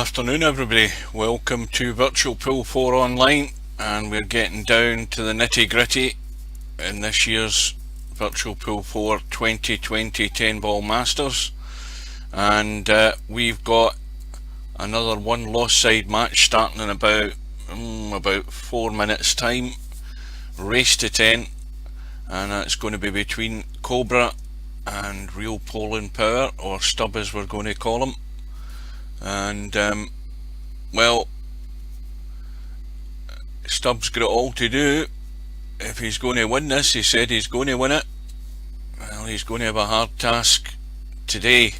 afternoon everybody, welcome to Virtual Pool 4 Online, and we're getting down to the nitty gritty in this year's Virtual Pool 4 2020 10 Ball Masters, and we've got another one lost side match starting in about 4 minutes time, race to 10, and it's going to be between Cobra and REELPOLANDPOWER, or Stub as we're going to call him. And well, Stubbs got it all to do if he's going to win this. He said he's going to win it. Well, he's going to have a hard task today,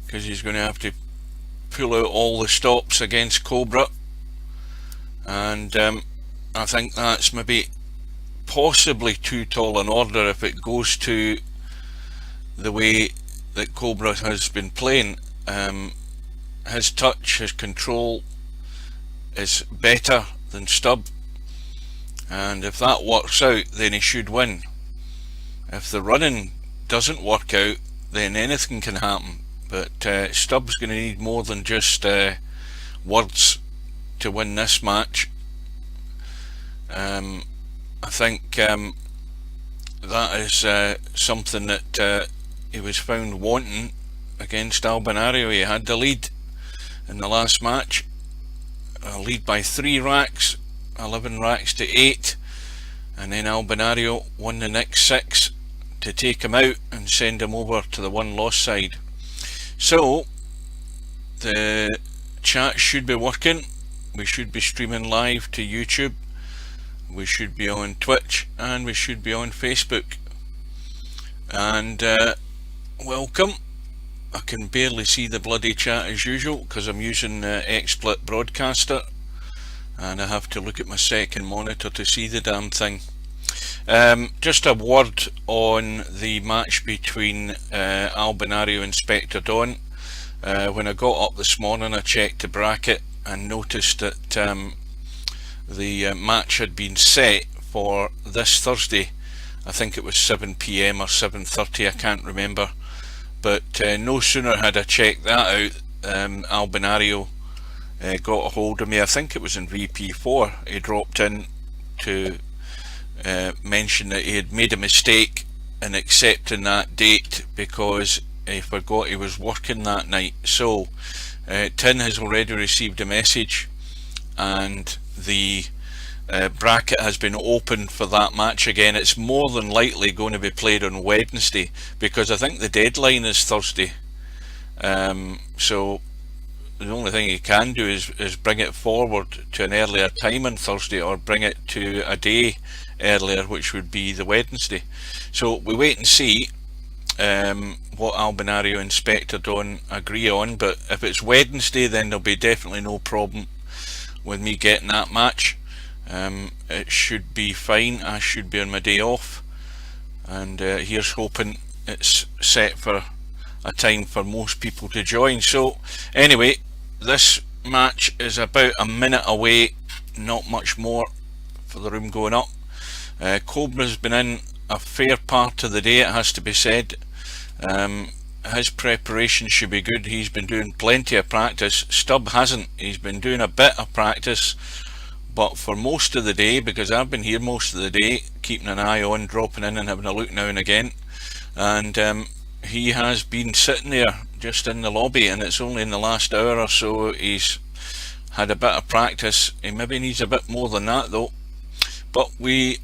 because he's going to have to pull out all the stops against Cobra, and I think that's maybe possibly too tall an order if it goes to the way that Cobra has been playing. His touch, his control is better than Stub, and if that works out then he should win. If the running doesn't work out then anything can happen, but Stub's going to need more than just words to win this match. I think that is something that he was found wanting against Albinario. He had the lead in the last match, a lead by 3 racks, 11 racks to 8, and then Albinario won the next 6 to take him out and send him over to the one lost side. So the chat should be working. We should be streaming live to YouTube, we should be on Twitch, and we should be on Facebook. And welcome. I can barely see the bloody chat as usual because I'm using XSplit Broadcaster, and I have to look at my second monitor to see the damn thing. Just a word on the match between Albinario and Spectre Dawn. When I got up this morning I checked the bracket and noticed that the match had been set for this Thursday. I think it was 7 PM or 7:30, I can't remember. But no sooner had I checked that out, Albinario got a hold of me. I think it was in VP4. He dropped in to mention that he had made a mistake in accepting that date because he forgot he was working that night. So Tin has already received a message, and the bracket has been opened for that match again. It's more than likely going to be played on Wednesday because I think the deadline is Thursday. So the only thing you can do is bring it forward to an earlier time on Thursday, or bring it to a day earlier, which would be the Wednesday. So we wait and see what Albinario and Spectre Dawn agree on, but if it's Wednesday then there'll be definitely no problem with me getting that match. It should be fine. I should be on my day off, and here's hoping it's set for a time for most people to join. So anyway, this match is about a minute away, not much more for the room going up. Cobra's been in a fair part of the day, it has to be said. His preparation should be good. He's been doing plenty of practice. Stub hasn't. He's been doing a bit of practice, but for most of the day, because I've been here most of the day keeping an eye on, dropping in and having a look now and again, and he has been sitting there just in the lobby, and it's only in the last hour or so he's had a bit of practice. He maybe needs a bit more than that though, but we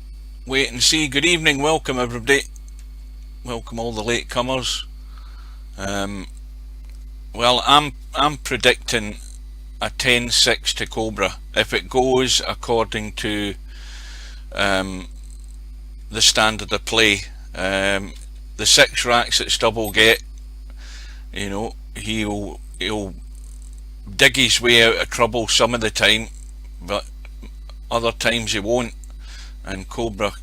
wait and see. Good evening, welcome everybody, welcome all the late comers. Well, I'm predicting a 10-6 to Cobra if it goes according to the standard of play. The 6 racks that Stub will get, you know, he'll dig his way out of trouble some of the time, but other times he won't, and Cobra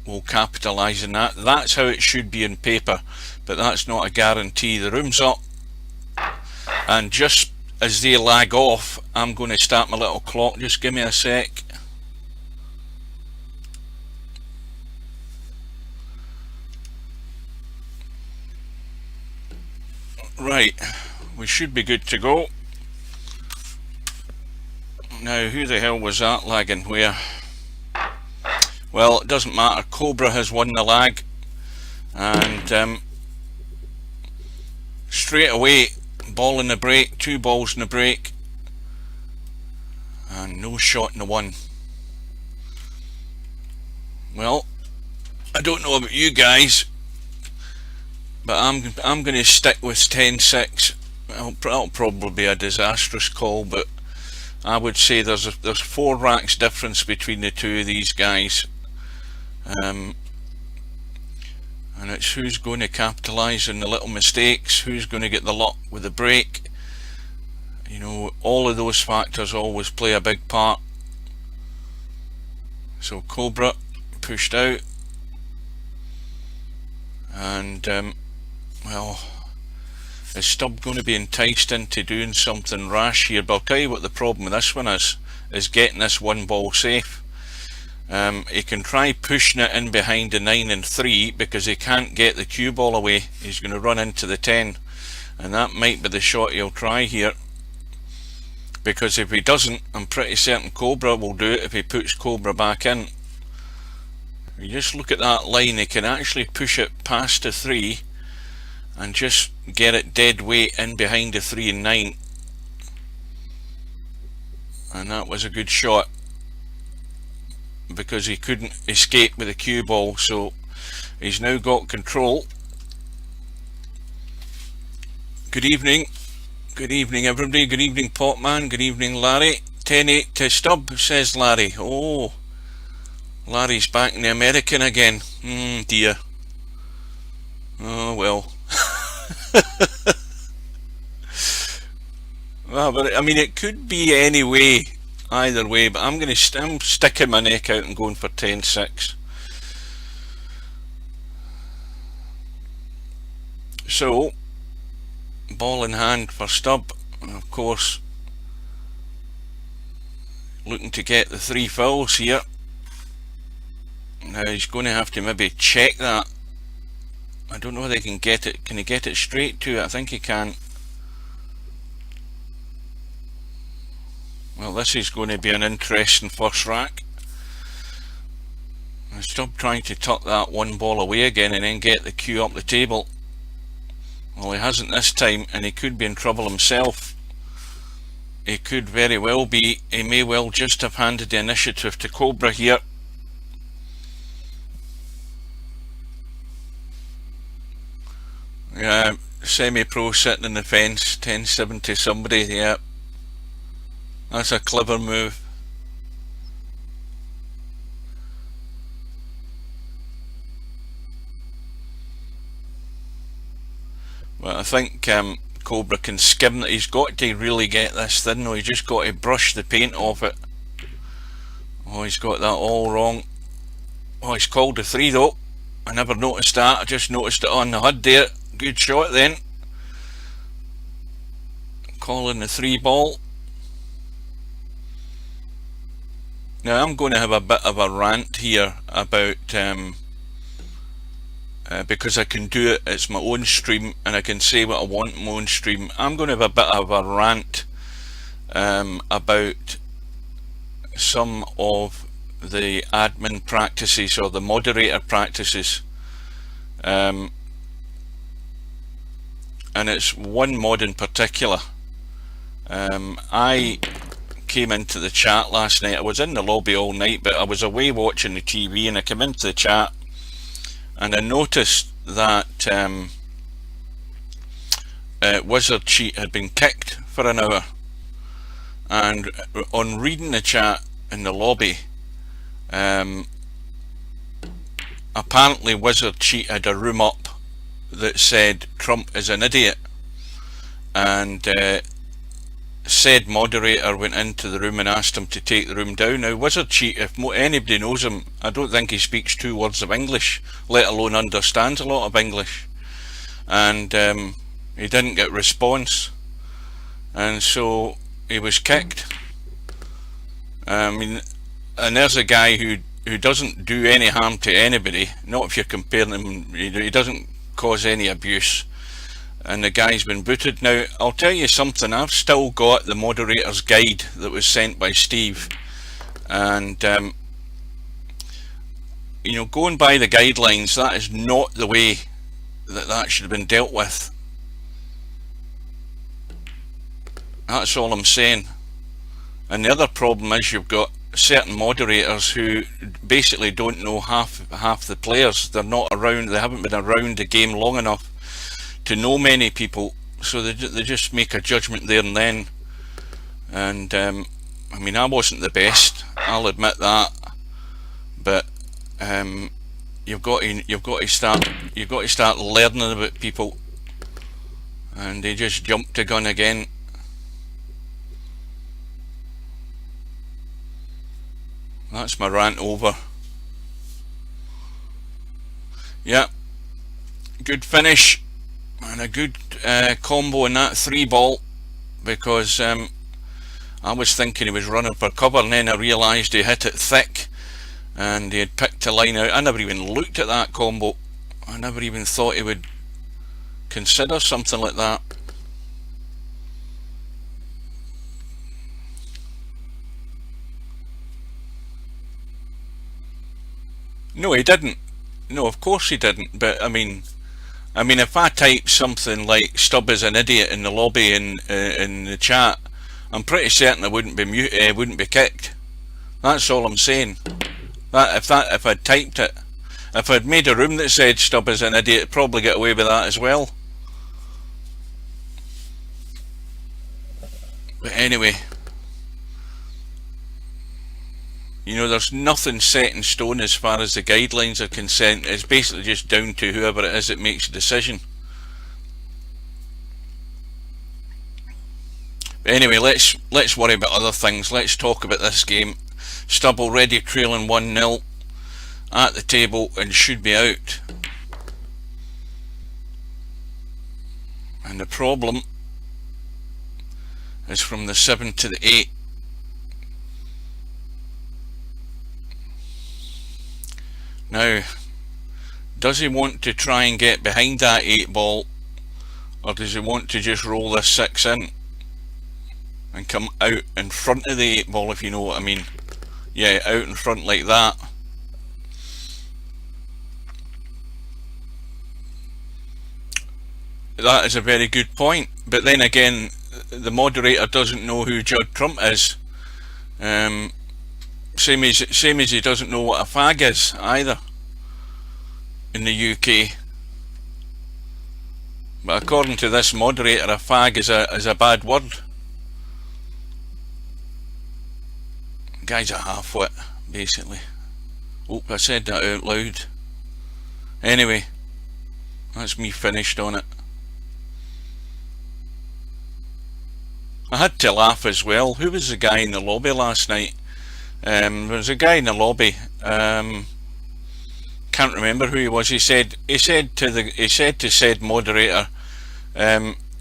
will capitalise on that. That's how it should be on paper, but that's not a guarantee. The room's up, and just as they lag off, I'm going to start my little clock. Just give me a sec. Right, we should be good to go. Now, who the hell was that lagging where? Well, it doesn't matter. Cobra has won the lag, and straight away, ball in the break, 2 balls in the break, and no shot in the 1. Well, I don't know about you guys, but I'm going to stick with 10-6. That'll probably be a disastrous call, but I would say there's 4 racks difference between the two of these guys, and it's who's going to capitalise on the little mistakes, who's going to get the luck with the break. You know, all of those factors always play a big part. So Cobra pushed out, and well, is Stubb going to be enticed into doing something rash here? But I'll tell you what the problem with this one is getting this 1 ball safe. He can try pushing it in behind the 9 and 3 because he can't get the cue ball away. He's going to run into the 10, and that might be the shot he'll try here, because if he doesn't, I'm pretty certain Cobra will do it if he puts Cobra back in. You just look at that line, he can actually push it past the 3 and just get it dead weight in behind the 3 and 9, and that was a good shot because he couldn't escape with the cue ball. So he's now got control. Good evening everybody, good evening Potman, good evening Larry. 10-8 to Stubb, says Larry. Oh, Larry's back in the American again. Dear. Oh well. Well, but I mean, it could be any way, either way, but I'm sticking my neck out and going for 10-6. So, ball in hand for Stubb, and of course looking to get the 3 fouls here. Now he's going to have to maybe check that. I don't know whether he can get it. Can he get it straight to it? I think he can. Well, this is going to be an interesting first rack. Stubb trying to tuck that 1 ball away again and then get the cue up the table. Well, he hasn't this time, and he could be in trouble himself. He could very well be. He may well just have handed the initiative to Cobra here. Yeah, semi-pro sitting in the fence, 10-7 to somebody. Yeah, that's a clever move. Well, I think Cobra can skim that. He's got to really get this thin though. He's just got to brush the paint off it. Oh, he's got that all wrong. Oh, he's called the 3 though. I never noticed that. I just noticed it on the HUD there. Good shot then. Calling the 3 ball. Now I'm going to have a bit of a rant here about because I can do it, it's my own stream and I can say what I want in my own stream. I'm going to have a bit of a rant about some of the admin practices or the moderator practices, and it's one mod in particular. I came into the chat last night. I was in the lobby all night, but I was away watching the TV, and I came into the chat and I noticed that Wizard Cheat had been kicked for an hour, and on reading the chat in the lobby, apparently Wizard Cheat had a room up that said Trump is an idiot, and said moderator went into the room and asked him to take the room down. Now Wizard Cheat, if anybody knows him, I don't think he speaks 2 words of English, let alone understands a lot of English, and he didn't get response, and so he was kicked. I mean, and there's a guy who doesn't do any harm to anybody, not if you're comparing him, he doesn't cause any abuse, and the guy's been booted. Now, I'll tell you something, I've still got the moderator's guide that was sent by Steve, and you know, going by the guidelines, that is not the way that should have been dealt with. That's all I'm saying. And the other problem is you've got certain moderators who basically don't know half the players. They're not around, they haven't been around the game long enough to know many people, so they just make a judgment there and then. And I mean, I wasn't the best, I'll admit that, but you've got to start learning about people, and they just jumped the gun again. That's my rant over. Yeah, good finish and a good combo in that 3-ball, because I was thinking he was running for cover, and then I realised he hit it thick and he had picked a line out. I never even looked at that combo. I never even thought he would consider something like that. No, he didn't. No, of course he didn't. But I mean, if I type something like "Stubb is an idiot" in the lobby in the chat, I'm pretty certain I wouldn't be wouldn't be kicked. That's all I'm saying. If I'd typed it, if I'd made a room that said "Stubb is an idiot," I'd probably get away with that as well. But anyway, you know, there's nothing set in stone as far as the guidelines are concerned. It's basically just down to whoever it is that makes the decision. But anyway, let's worry about other things. Let's talk about this game. Stubb already trailing 1-0 at the table and should be out. And the problem is from the 7 to the 8. Now, does he want to try and get behind that 8-ball, or does he want to just roll this 6 in and come out in front of the 8-ball, if you know what I mean? Yeah, out in front like that. That is a very good point, but then again, the moderator doesn't know who Judd Trump is. Same as he doesn't know what a fag is either in the UK. But according to this moderator, a fag is a bad word. Guy's a half-wit, basically. Oh, I said that out loud. Anyway, that's me finished on it. I had to laugh as well. Who was the guy in the lobby last night? There was a guy in the lobby. Can't remember who he was. He said to said moderator,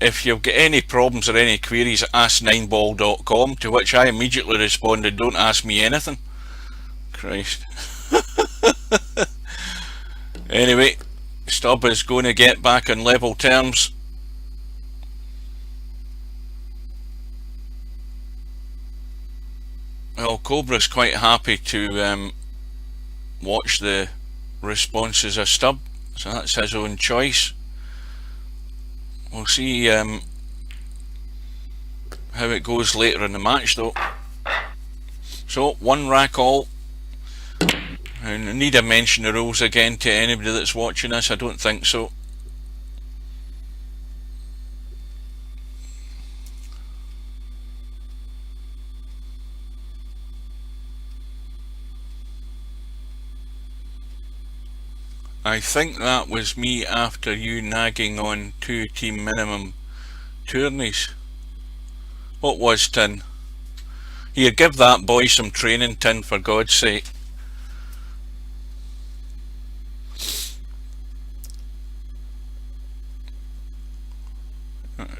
if you've got any problems or any queries, ask9ball.com. To which I immediately responded, "Don't ask me anything." Christ. Anyway, Stubb is going to get back on level terms. Well, Cobra's quite happy to watch the responses of Stubb, so that's his own choice. We'll see how it goes later in the match though. So, 1 rack all. And I need to mention the rules again to anybody that's watching this. I don't think so. I think that was me after you nagging on 2 team minimum tourneys. What was Tin? Here, give that boy some training, Tin, for God's sake.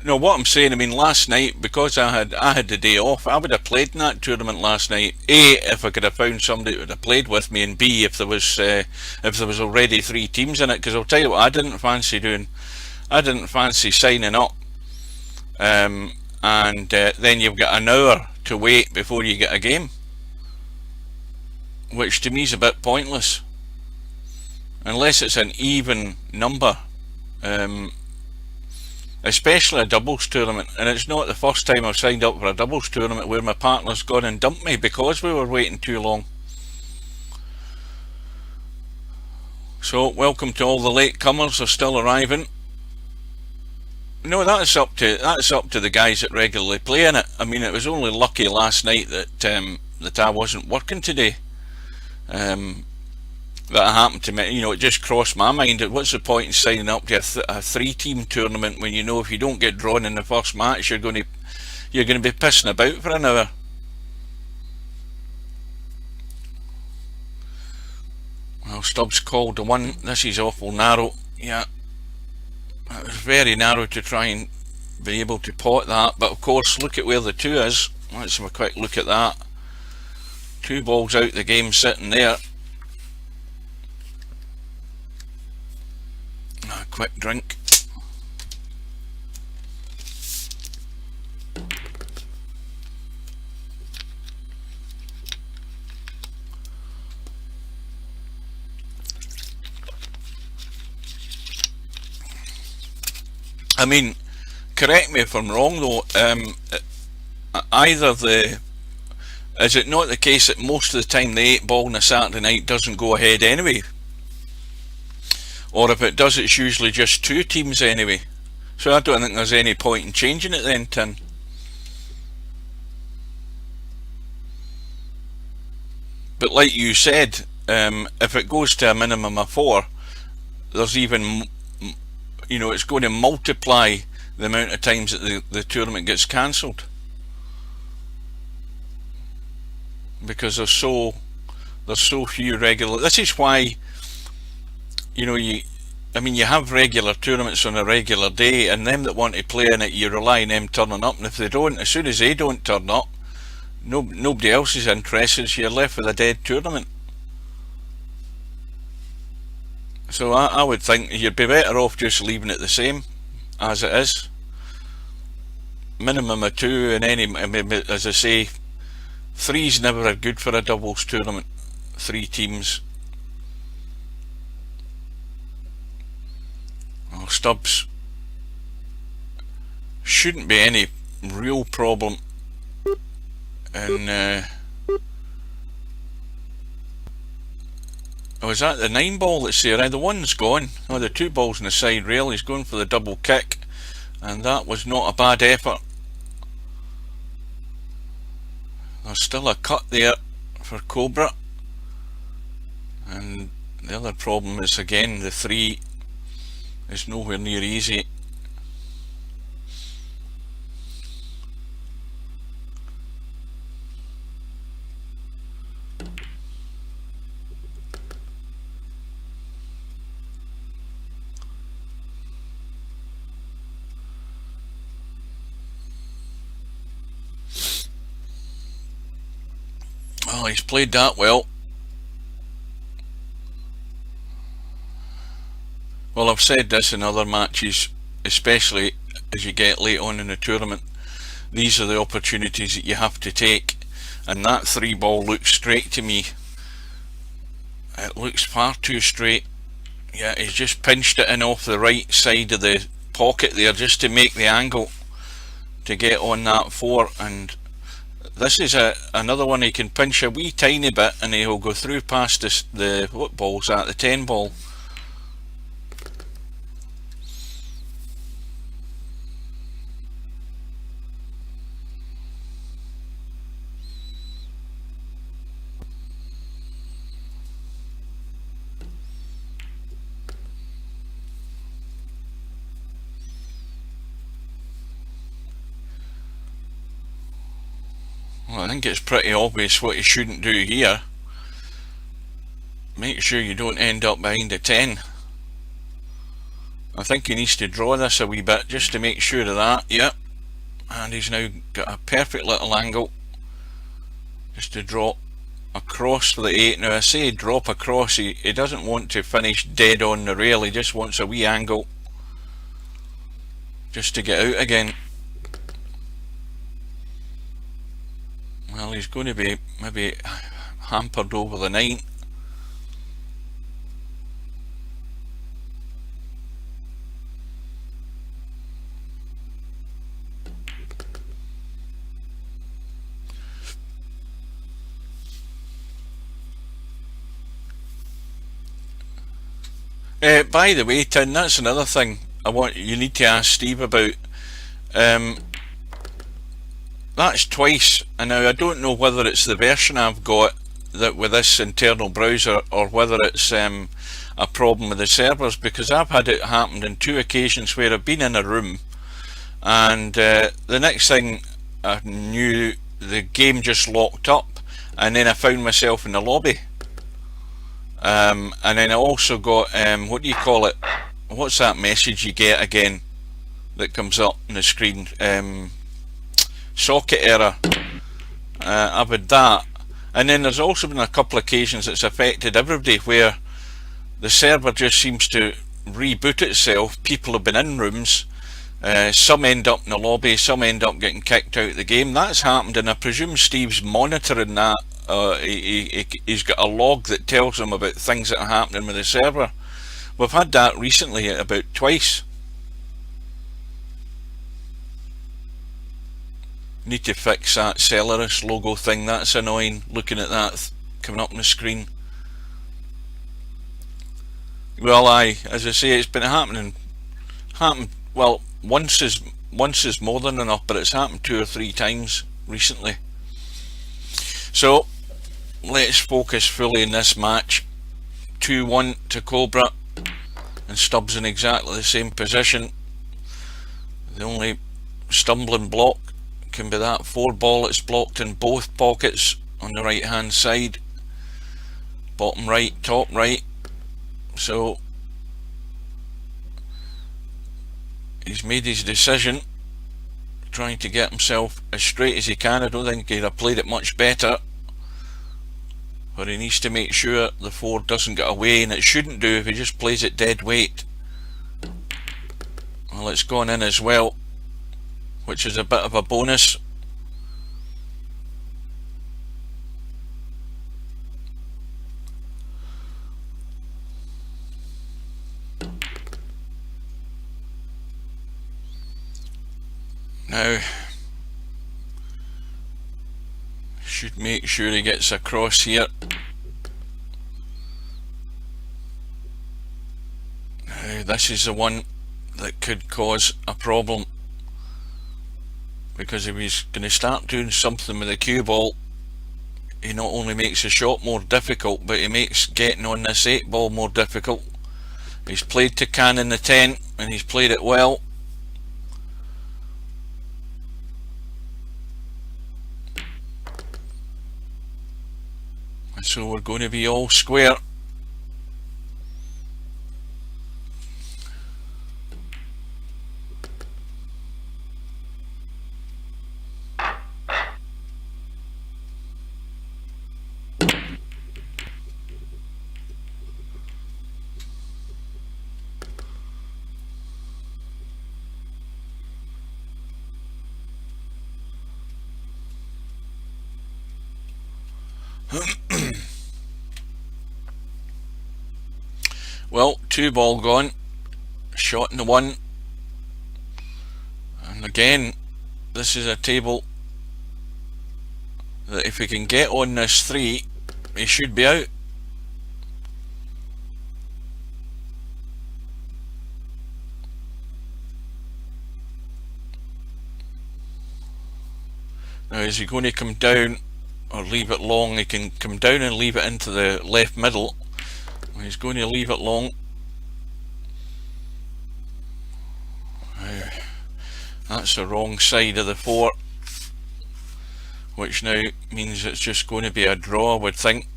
No, what I'm saying, I mean, last night, because I had the day off, I would have played in that tournament last night. A, if I could have found somebody that would have played with me, and B, if there was already 3 teams in it. Because I'll tell you what, I didn't fancy doing. I didn't fancy signing up. And then you've got an hour to wait before you get a game, which to me is a bit pointless, unless it's an even number, especially a doubles tournament. And it's not the first time I've signed up for a doubles tournament where my partner's gone and dumped me because we were waiting too long. So welcome to all the late comers who are still arriving. No, that's up to the guys that regularly play in it. I mean, it was only lucky last night that I wasn't working today. That happened to me. You know, it just crossed my mind. What's the point in signing up to a 3-team tournament when you know if you don't get drawn in the first match, you're going to be pissing about for an hour. Well, Stubbs called the one. This is awful narrow. Yeah. It was very narrow to try and be able to pot that, but of course look at where the 2 is. Let's have a quick look at that. 2 balls out the game sitting there. A quick drink. I mean, correct me if I'm wrong though, is it not the case that most of the time the 8 ball on a Saturday night doesn't go ahead anyway? Or if it does, it's usually just 2 teams anyway. So I don't think there's any point in changing it then, Tim. But like you said, if it goes to a minimum of 4, there's even, you know, it's going to multiply the amount of times that the tournament gets cancelled, because there's so few regular. This is why, you know, you have regular tournaments on a regular day, and them that want to play in it, you rely on them turning up, and if they don't, as soon as they don't turn up, nobody else is interested, so you're left with a dead tournament. So I would think you'd be better off just leaving it the same as it is. Minimum of 2, and any, I mean, as I say, 3's never good for a doubles tournament. 3 teams. Well, Stubbs shouldn't be any real problem. And oh, is that the 9 ball that's there? The 1's gone. Oh, the 2 balls on the side rail. He's going for the double kick, and that was not a bad effort. There's still a cut there for Cobra, and the other problem is, again, the 3 is nowhere near easy. Well, he's played that well. Well, I've said this in other matches, especially as you get late on in the tournament, these are the opportunities that you have to take, and that 3 ball looks straight to me. It looks far too straight. Yeah, he's just pinched it in off the right side of the pocket there just to make the angle to get on that 4, and this is another one he can pinch a wee tiny bit and he'll go through past the what ball's that, the 10 ball. Well, I think it's pretty obvious what you shouldn't do here. Make sure you don't end up behind the 10. I think he needs to draw this a wee bit just to make sure of that. Yep. And he's now got a perfect little angle just to drop across the 8. Now I say drop across, he doesn't want to finish dead on the rail, he just wants a wee angle. just to get out again. Well, he's going to be maybe hampered over the 9. By the way, Tim, that's another thing you need to ask Steve about. That's twice, and now I don't know whether it's the version I've got that with this internal browser, or whether it's a problem with the servers, because I've had it happen on 2 occasions where I've been in a room, and the next thing I knew, the game just locked up, and then I found myself in the lobby. And then I also got, what do you call it? What's that message you get again that comes up on the screen? Socket error. I've had that. And then there's also been a couple of occasions it's affected everybody, where the server just seems to reboot itself. People have been in rooms. Some end up in the lobby, some end up getting kicked out of the game. That's happened, and I presume Steve's monitoring that. He's got a log that tells him about things that are happening with the server. We've had that recently about twice. Need to fix that Celerus logo thing. That's annoying, looking at that coming up on the screen. Well, as I say, it's been happened. Well, once is more than enough, but it's happened 2 or 3 times recently. So let's focus fully in this match. 2-1 to Cobra, and Stubbs in exactly the same position. The only stumbling block can be that 4 ball. It's blocked in both pockets on the right hand side, bottom right, top right. So he's made his decision, trying to get himself as straight as he can. I don't think he'd have played it much better, but he needs to make sure the 4 doesn't get away, and it shouldn't do if he just plays it dead weight. Well, it's gone in as well, which is a bit of a bonus. Now, should make sure he gets across here. Now, this is the one that could cause a problem, because if he's going to start doing something with the cue ball, he not only makes the shot more difficult, but he makes getting on this 8 ball more difficult. He's played to cannon the 10, and he's played it well. So we're going to be all square. Well, 2 ball gone, shot in the 1, and again, this is a table that if he can get on this 3, he should be out. Now, is he going to come down or leave it long? He can come down and leave it into the left middle. He's going to leave it long. That's the wrong side of the 4, which now means it's just going to be a draw, I would think.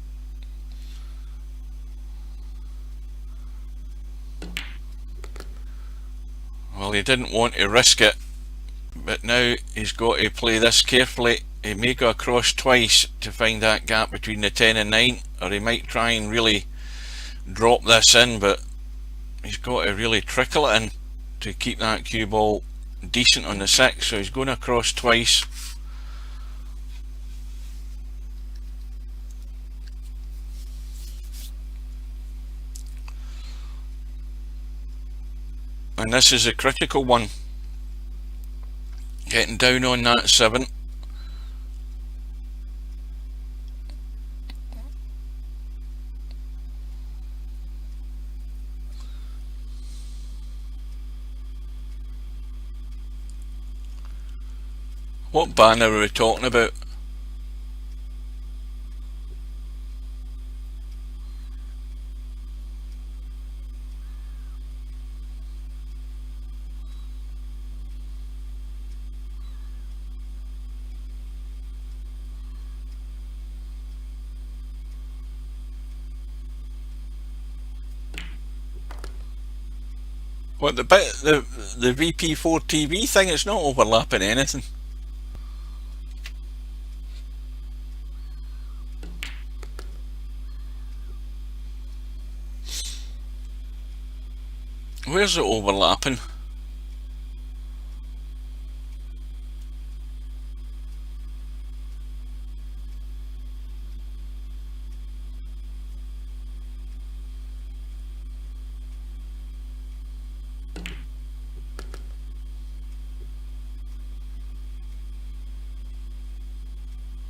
Well, he didn't want to risk it, but now he's got to play this carefully. He may go across twice to find that gap between the 10 and 9, or he might try and really drop this in, but he's got to really trickle it in to keep that cue ball decent on the 6, so he's going across twice. And this is a critical one. Getting down on that 7. What banner are we talking about? What, the VP4 TV thing? It's not overlapping anything. Where's it overlapping?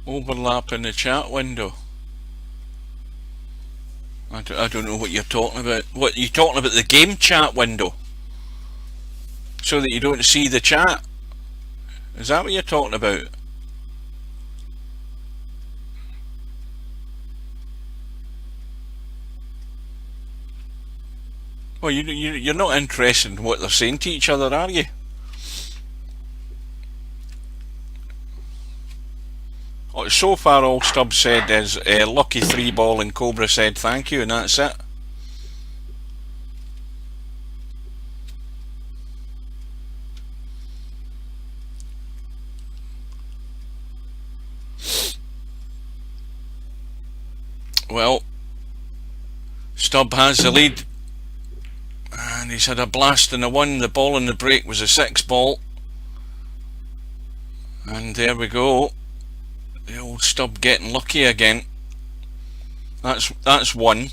Overlap in the chat window. I don't know what you're talking about. What, you talking about the game chat window? So that you don't see the chat? Is that what you're talking about? Well, you're not interested in what they're saying to each other, are you? So far all Stubbs said is lucky 3 ball, and Cobra said thank you, and that's it. Well, Stubb has the lead, and he's had a blast in the 1. The ball in the break was a 6 ball, and there we go. The old Stubb getting lucky again. That's 1.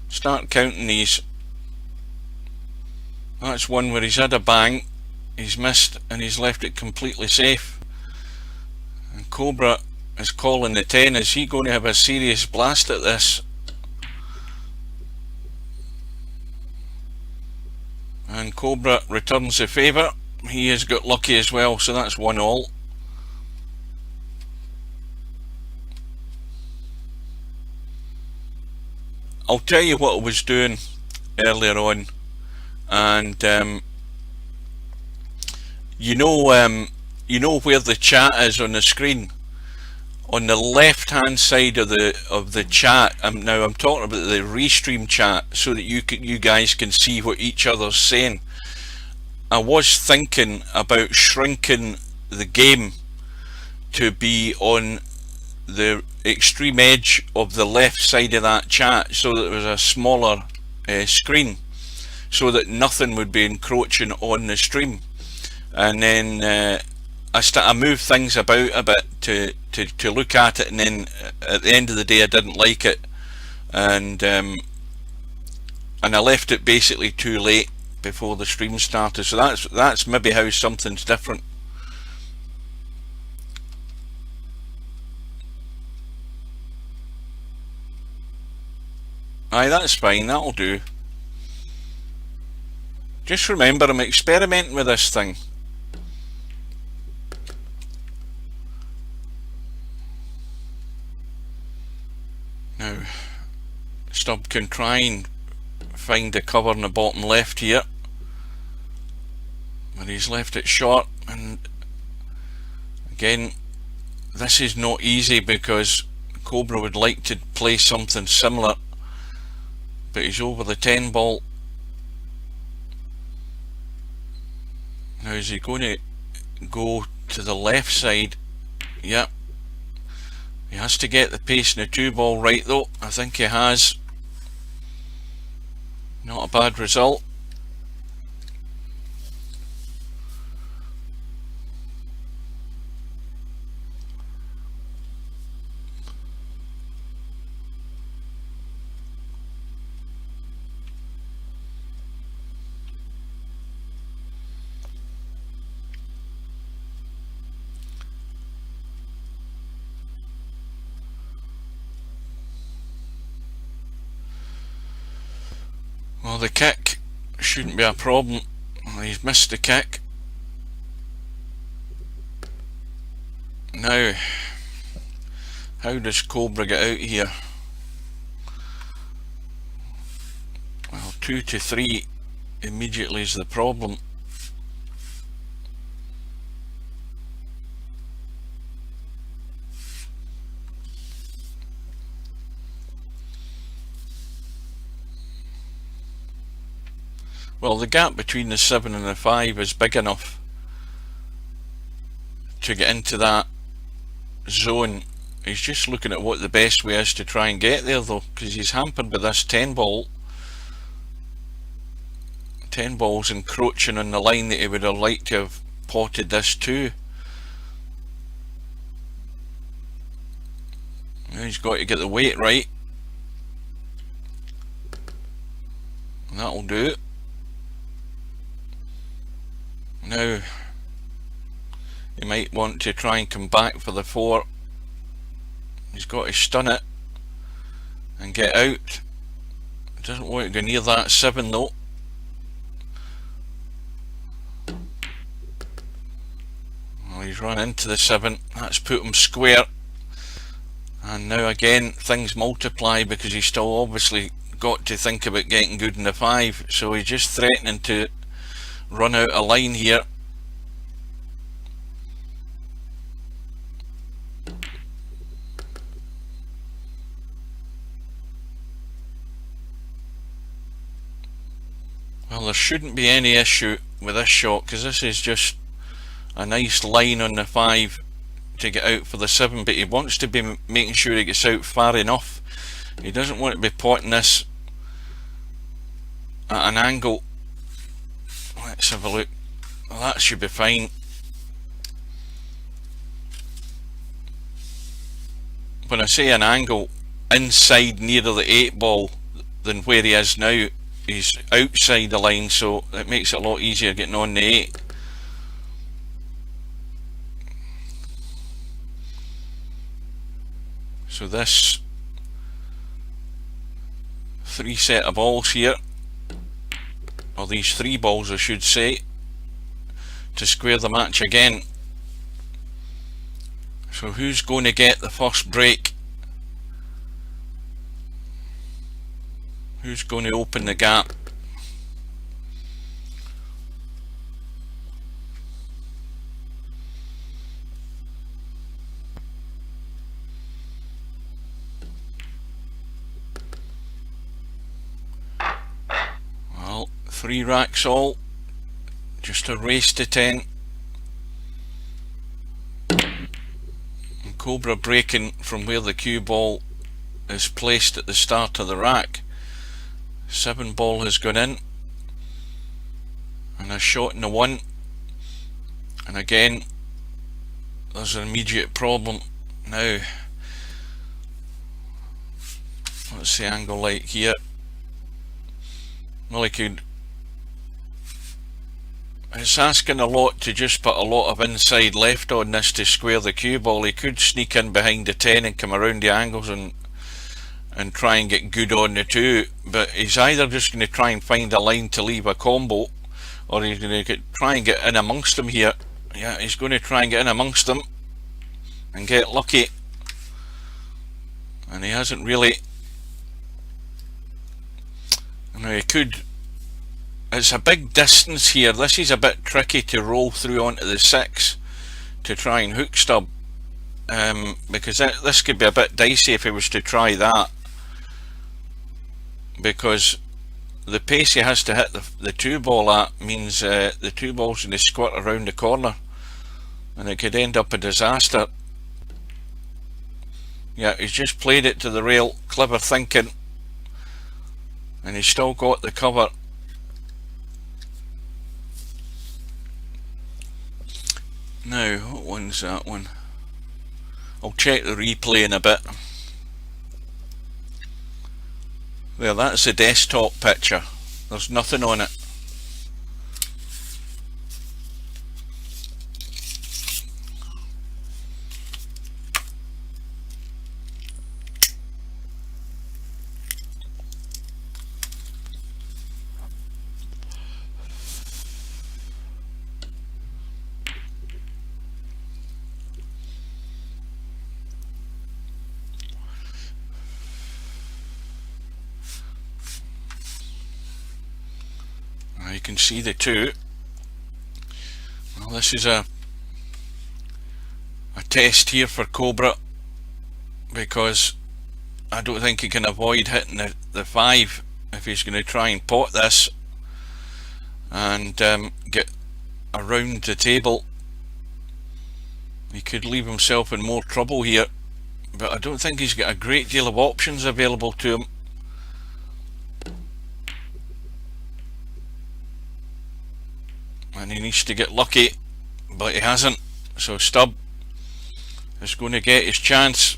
Start counting these. That's 1 where he's had a bang, he's missed, and he's left it completely safe. And Cobra is calling the 10. Is he going to have a serious blast at this? And Cobra returns the favour. He has got lucky as well, so that's 1-all. I'll tell you what I was doing earlier on, and you know where the chat is on the screen. On the left hand side of the chat, now I'm talking about the restream chat, so that you guys can see what each other's saying. I was thinking about shrinking the game to be on the extreme edge of the left side of that chat, so that there was a smaller screen, so that nothing would be encroaching on the stream. And then I moved things about a bit to look at it, and then at the end of the day I didn't like it, and I left it basically too late before the stream started. So that's maybe how something's different. Aye, that's fine, that'll do. Just remember, I'm experimenting with this thing. Now, Stubb can try and find the cover in the bottom left here, but he's left it short. And again, this is not easy, because Cobra would like to play something similar, but he's over the 10 ball. Now, is he going to go to the left side? Yep. He has to get the pace in the 2 ball right though. I think he has. Not a bad result. Well, the kick shouldn't be a problem. He's missed the kick. Now, how does Cobra get out here? Well, 2 to 3 immediately is the problem. Well, the gap between the 7 and the 5 is big enough to get into that zone. He's just looking at what the best way is to try and get there though, because he's hampered with this 10 ball. 10 balls encroaching on the line that he would have liked to have potted this to. Now he's got to get the weight right. And that'll do it. Now he might want to try and come back for the 4. He's got to stun it and get out. Doesn't want to go near that 7 though. Well, he's run into the 7. That's put him square. And now again things multiply because he's still obviously got to think about getting good in the 5. So he's just threatening to run out of line here. Well, there shouldn't be any issue with this shot because this is just a nice line on the 5 to get out for the 7, but he wants to be making sure he gets out far enough. He doesn't want to be potting this at an angle. Let's have a look. Well, that should be fine. When I say an angle, inside nearer the 8 ball than where he is now. He's outside the line, so it makes it a lot easier getting on the 8. So this 3 set of balls here, or these 3 balls I should say, to square the match again. So who's going to get the first break? Who's going to open the gap? Well, 3 racks all, just a race to 10. And Cobra breaking from where the cue ball is placed at the start of the rack. 7 ball has gone in, and a shot in the 1, and again there's an immediate problem. Now what's the angle like here? Well, he could, it's asking a lot to just put a lot of inside left on this to square the cue ball. He could sneak in behind the 10 and come around the angles and try and get good on the 2, but he's either just going to try and find a line to leave a combo, or he's going to try and get in amongst them here. Yeah, he's going to try and get in amongst them and get lucky, and he hasn't really. Now he could, it's a big distance here. This is a bit tricky to roll through onto the 6 to try and hook stub, because this could be a bit dicey if he was to try that, because the pace he has to hit the 2 ball at means the 2 ball's going to squirt around the corner, and it could end up a disaster. Yeah, he's just played it to the rail, clever thinking, and he's still got the cover. Now, what one's that one? I'll check the replay in a bit. There, that's the desktop picture. There's nothing on it. Now you can see the two. Well, this is a test here for Cobra, because I don't think he can avoid hitting the 5 if he's going to try and pot this and get around the table. He could leave himself in more trouble here, but I don't think he's got a great deal of options available to him. And he needs to get lucky, but he hasn't. So Stubb is going to get his chance.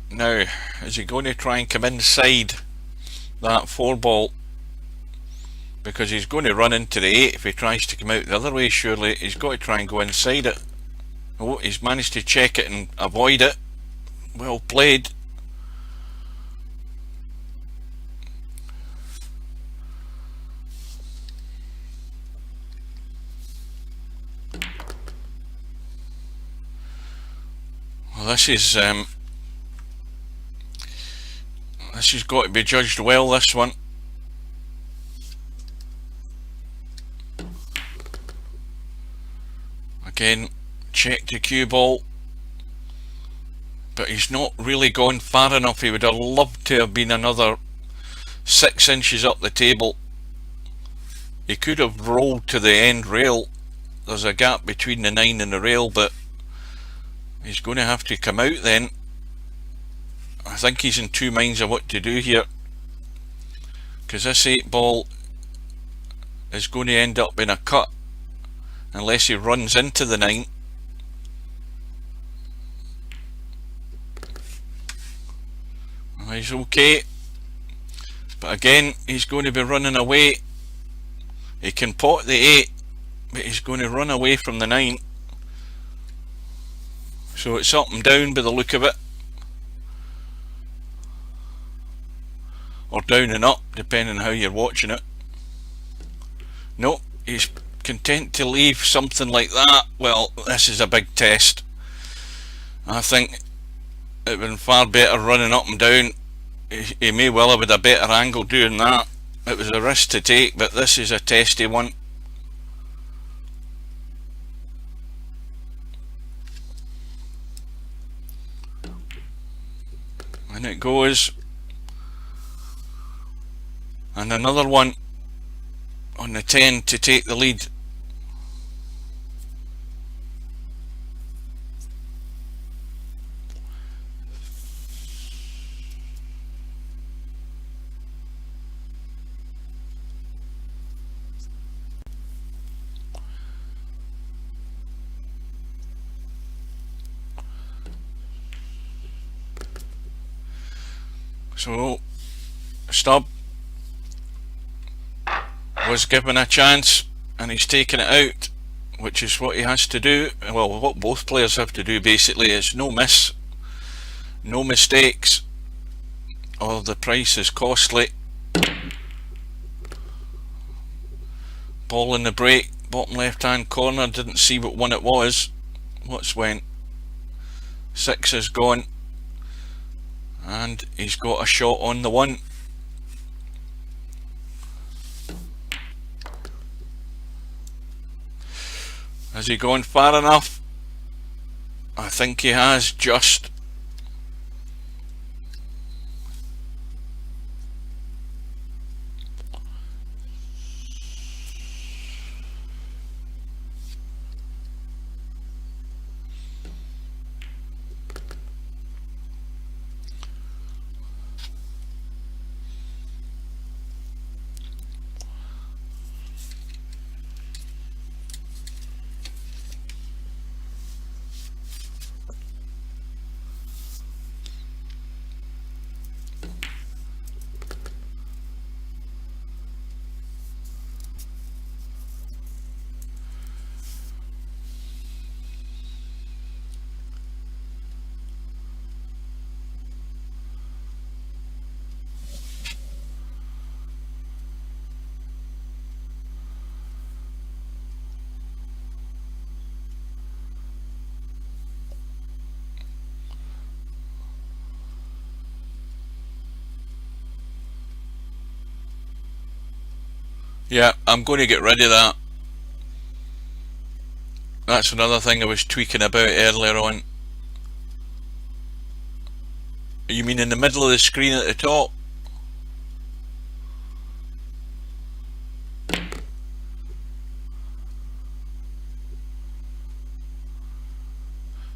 Now, is he going to try and come inside that 4 ball? Because he's going to run into the 8 if he tries to come out the other way. Surely he's got to try and go inside it. Oh, he's managed to check it and avoid it. Well played. Well, this has got to be judged well, this one. Again, check the cue ball, but he's not really gone far enough. He would have loved to have been another 6 inches up the table. He could have rolled to the end rail. There's a gap between the 9 and the rail, but he's going to have to come out then. I think he's in 2 minds of what to do here, because this 8 ball is going to end up in a cut unless he runs into the 9. Well, he's okay, but again he's going to be running away. He can pot the 8, but he's going to run away from the 9. So it's up and down by the look of it, or down and up, depending on how you're watching it. No, he's content to leave something like that. Well, this is a big test. I think it would have been far better running up and down. He may well have had a better angle doing that. It was a risk to take, but this is a testy one. And it goes. And another one on the 10 to take the lead. So Stubb was given a chance and he's taken it out, which is what he has to do. Well, what both players have to do basically is no miss, no mistakes, or the price is costly. Ball in the break, bottom left hand corner, didn't see what one it was. What's went? 6 is gone, and he's got a shot on the 1. Has he gone far enough? I think he has, just. Yeah, I'm going to get rid of that. That's another thing I was tweaking about earlier on. You mean in the middle of the screen at the top?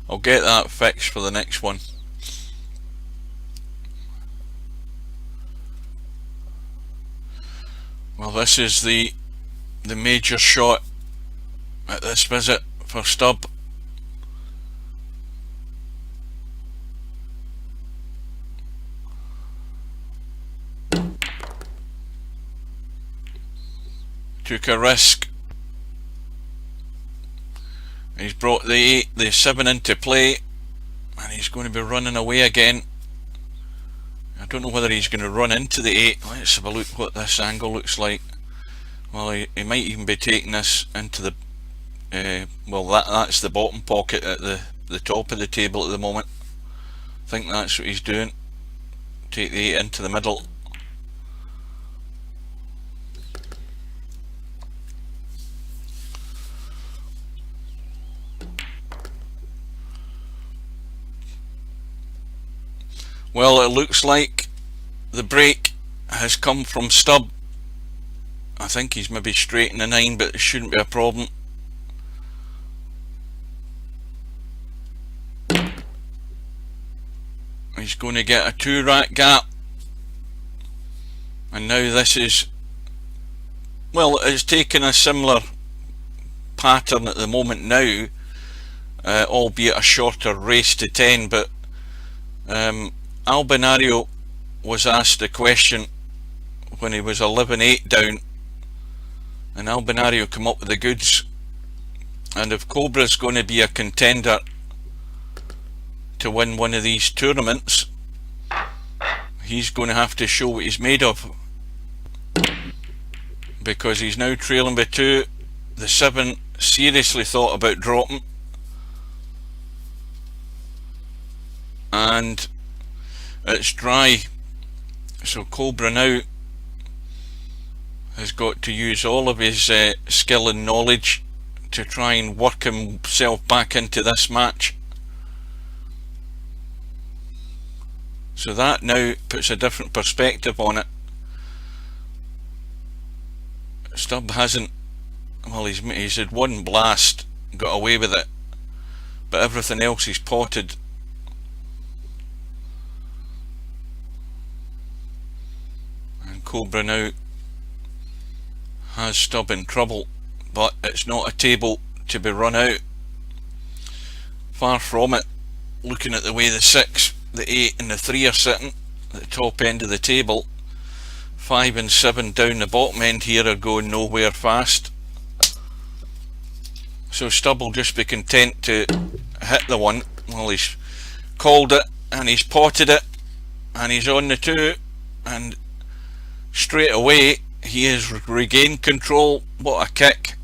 I'll get that fixed for the next one. Well, this is the major shot at this visit for Stubb. Took a risk. He's brought the 7 into play, and he's going to be running away again. I don't know whether he's going to run into the 8. Let's have a look what this angle looks like. Well, he might even be taking this into the well, that's the bottom pocket at the top of the table at the moment. I think that's what he's doing. Take the 8 into the middle. Well, it looks like the break has come from Stubb. I think he's maybe straight in the 9, but it shouldn't be a problem. He's going to get a 2-rack gap, and now this is, well, it's taken a similar pattern at the moment now, albeit a shorter race to 10, but Albinario was asked a question when he was 11-8 down, and Albinario come up with the goods, and if Cobra's going to be a contender to win one of these tournaments, he's going to have to show what he's made of, because he's now trailing by 2. The 7 seriously thought about dropping, and it's dry, so Cobra now has got to use all of his skill and knowledge to try and work himself back into this match. So that now puts a different perspective on it. Stubb hasn't, well, he's had one blast, got away with it, but everything else he's potted. And Cobra now has Stubb in trouble, but it's not a table to be run out. Far from it, looking at the way the 6, the 8 and the 3 are sitting at the top end of the table. 5 and 7 down the bottom end here are going nowhere fast. So Stubb will just be content to hit the 1. Well, he's called it and he's potted it and he's on the 2, and straight away he has regained control. What a kick.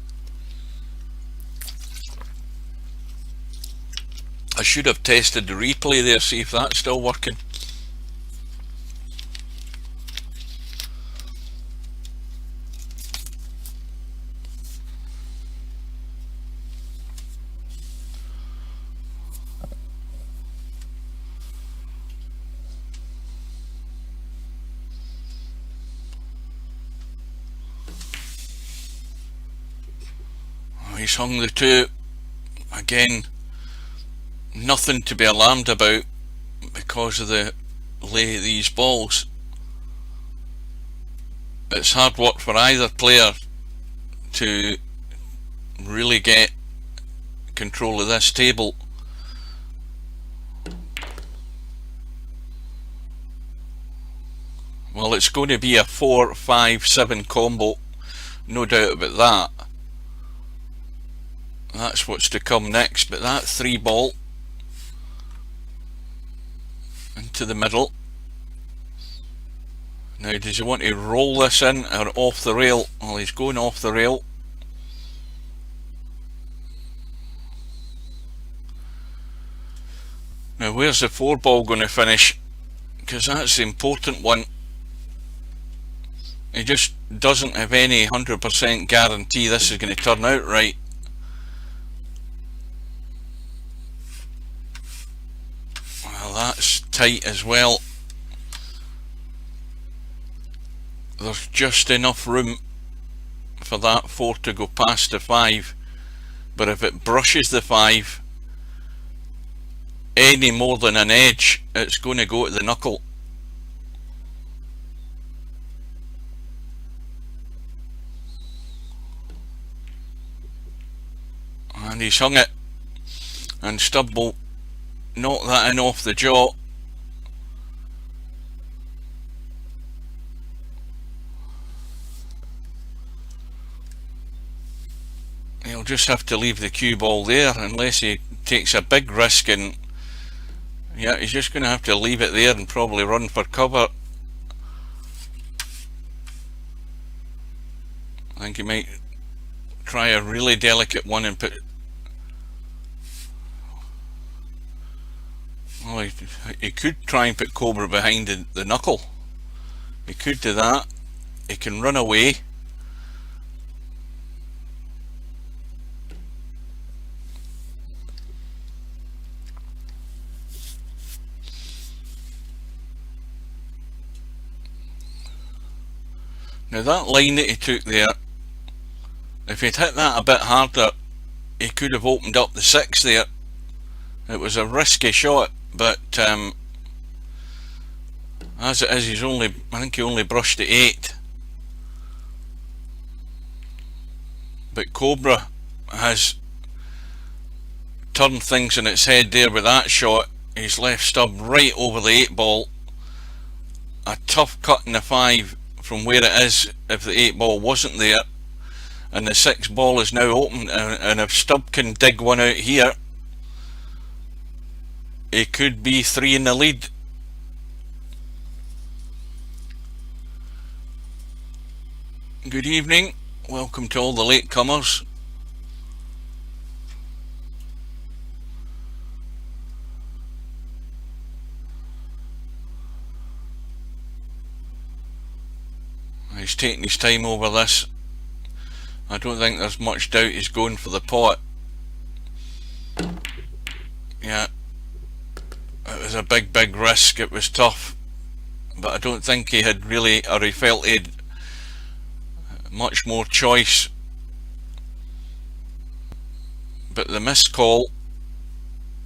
I should have tested the replay there, see if that's still working. He's hung the 2 again. Nothing to be alarmed about because of the lay of these balls. It's hard work for either player to really get control of this table. Well, it's going to be a 4, 5, 7 combo, no doubt about that. That's what's to come next, but that 3 ball into the middle. Now, does he want to roll this in or off the rail? Well, he's going off the rail. Now, where's the 4 ball going to finish? Because that's the important one. He just doesn't have any 100% guarantee this is going to turn out right. Well, that's tight as well. There's just enough room for that 4 to go past the 5, but if it brushes the 5 any more than an edge, it's going to go to the knuckle. And he's hung it, and Stubb will knock that in off the jaw. He'll just have to leave the cue ball there unless he takes a big risk, and yeah, he's just going to have to leave it there and probably run for cover. I think he might try a really delicate one and put... Well, he could try and put Cobra behind the knuckle. He could do that. He can run away. Now that line that he took there, if he'd hit that a bit harder, he could have opened up the 6 there. It was a risky shot, but as it is, I think he only brushed the 8. But Cobra has turned things on its head there with that shot. He's left Stubb right over the 8 ball. A tough cut in the 5 from where it is if the 8 ball wasn't there, and the 6 ball is now open, and if Stubb can dig one out here, he could be 3 in the lead. Good evening, welcome to all the latecomers. He's taking his time over this. I don't think there's much doubt he's going for the pot. Yeah, it was a big risk. It was tough, but I don't think he had really, or he felt he had much more choice. But the missed call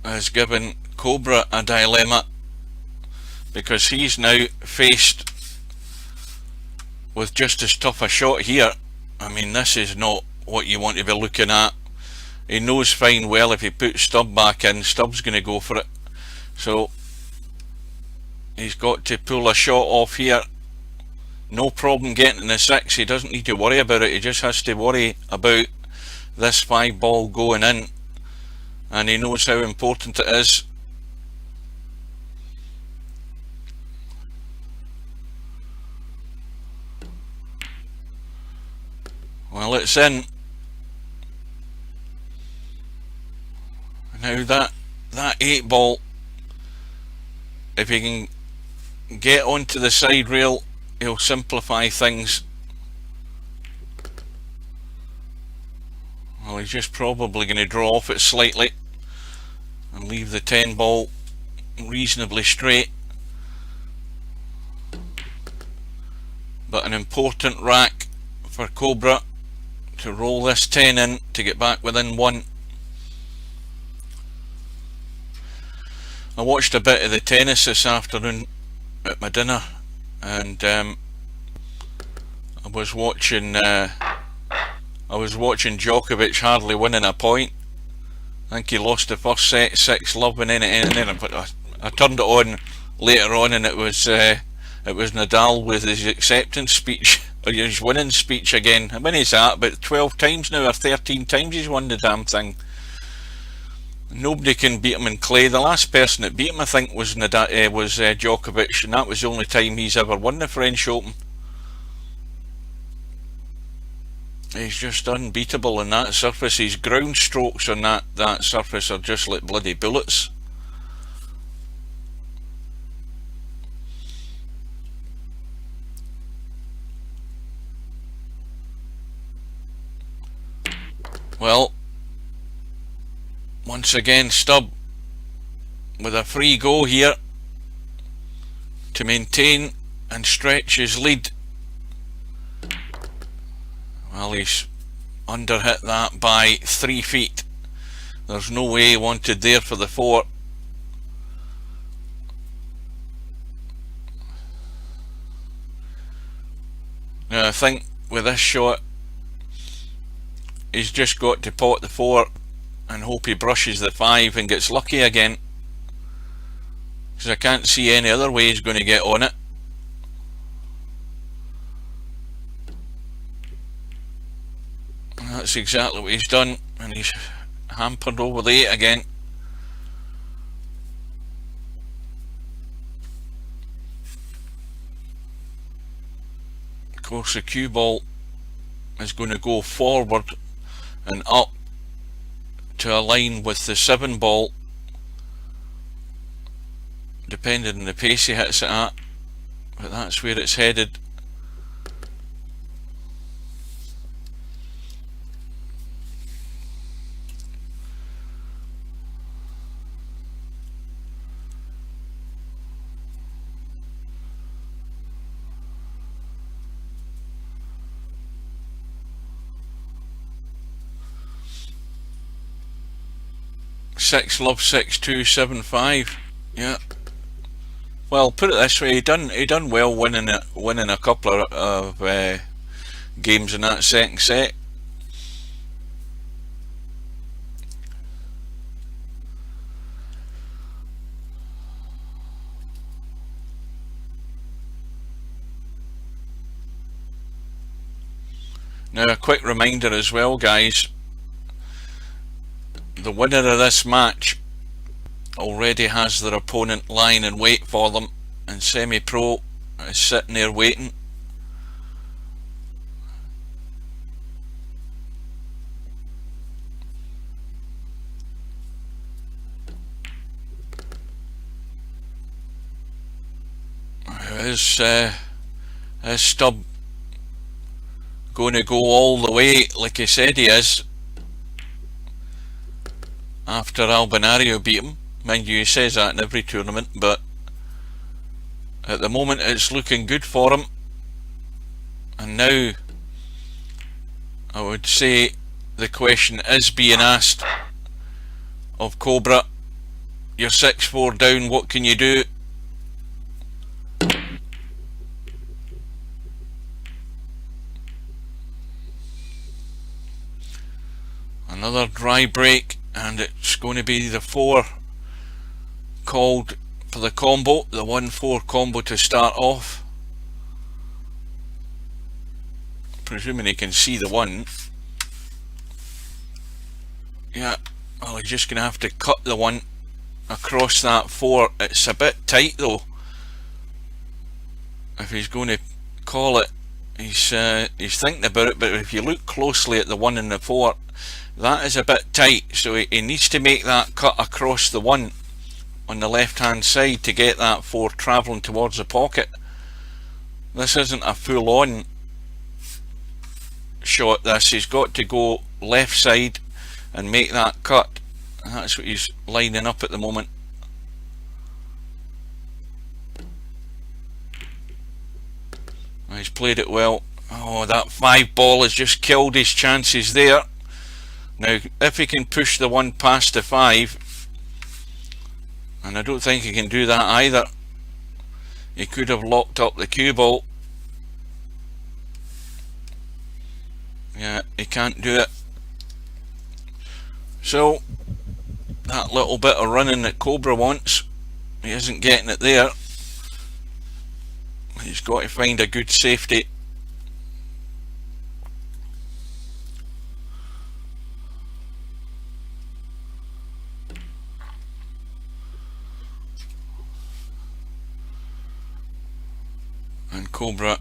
has given Cobra a dilemma, because he's now faced with just as tough a shot here. I mean, this is not what you want to be looking at. He knows fine well if he puts Stubb back in, Stubb's going to go for it. So he's got to pull a shot off here. No problem getting the 6. He doesn't need to worry about it. He just has to worry about this 5 ball going in, and he knows how important it is. Well, it's in. Now that 8 ball, if he can get onto the side rail, he'll simplify things. Well, he's just probably going to draw off it slightly and leave the 10 ball reasonably straight. But an important rack for Cobra to roll this 10 in to get back within 1. I watched a bit of the tennis this afternoon at my dinner, and I was watching Djokovic hardly winning a point. I think he lost the first set 6-love, and then I turned it on later on, and it was Nadal with his acceptance speech, or his winning speech again. How many is that? About 12 times now, or 13 times he's won the damn thing. Nobody can beat him in clay. The last person that beat him, I think, was Djokovic, and that was the only time he's ever won the French Open. He's just unbeatable on that surface. His ground strokes on that surface are just like bloody bullets. Well, once again Stubb with a free go here to maintain and stretch his lead. Well, he's underhit that by 3 feet. There's no way he wanted there for the 4. Now I think with this shot he's just got to pot the 4 and hope he brushes the 5 and gets lucky again, because I can't see any other way he's going to get on it. And that's exactly what he's done, and he's hampered over the 8 again. Of course the cue ball is going to go forward and up to align with the 7 ball, depending on the pace he hits it at, but that's where it's headed. Six love 6275. Yeah. Well, put it this way, he done well winning a couple of games in that second set. Now a quick reminder as well, guys, the winner of this match already has their opponent lying in wait for them, and Semi-Pro is sitting there waiting. Is Stubb going to go all the way like he said he is after Albinario beat him? Mind you, he says that in every tournament, but at the moment it's looking good for him. And now I would say the question is being asked of Cobra. You're 6-4 down, what can you do? Another dry break, and it's going to be the 4 called for the combo, the 1-4 combo to start off. Presuming he can see the 1. Yeah, well, he's just going to have to cut the 1 across that 4. It's a bit tight though. If he's going to call it, he's thinking about it, but if you look closely at the 1 and the 4, that is a bit tight, so he needs to make that cut across the 1 on the left hand side to get that 4 travelling towards the pocket. This isn't a full on shot, this. He's got to go left side and make that cut, and that's what he's lining up at the moment. He's played it well. Oh, that 5 ball has just killed his chances there. Now if he can push the 1 past the 5, and I don't think he can do that either, he could have locked up the cue ball. Yeah, he can't do it. So that little bit of running that Cobra wants, he isn't getting it there. He's got to find a good safety. And Cobra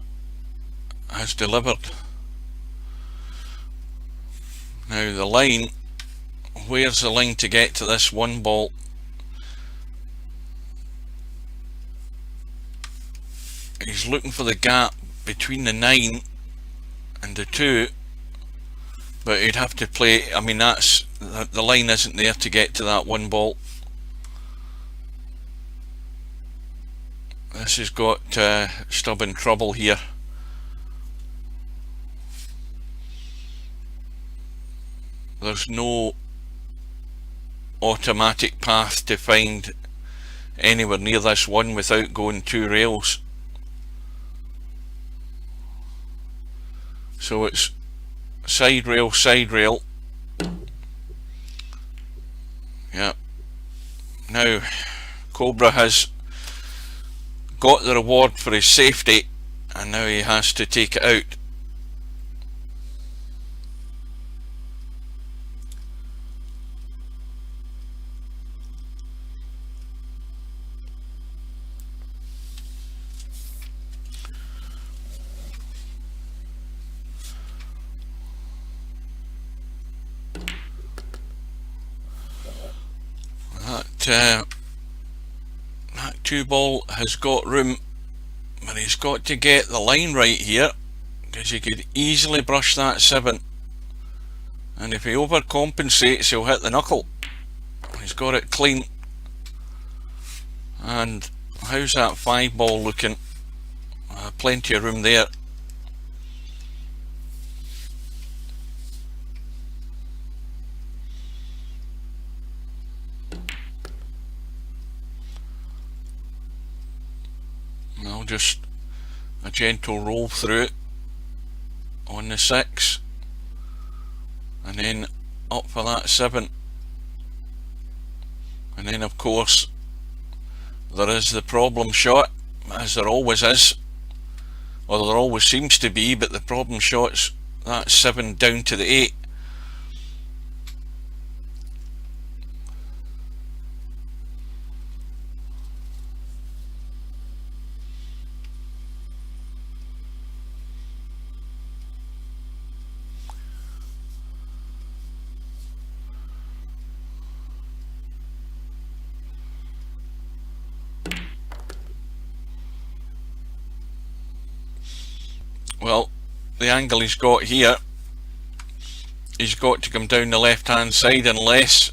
has delivered. Now the line, where's the line to get to this 1 ball? He's looking for the gap between the 9 and the 2, but he'd have to play. I mean, that's the line isn't there to get to that one ball. This has got Stubb in trouble here. There's no automatic path to find anywhere near this one without going 2 rails. So it's side rail, side rail. Yeah. Now Cobra has got the reward for his safety, and now he has to take it out. That 2 ball has got room, but he's got to get the line right here, because he could easily brush that 7, and if he overcompensates he'll hit the knuckle. He's got it clean. And how's that 5 ball looking? Plenty of room there. I'll just a gentle roll through it on the 6, and then up for that 7, and then of course there is the problem shot, as there always is, or there always seems to be, but the problem shot's that 7 down to the 8. Well, the angle he's got here, he's got to come down the left hand side, unless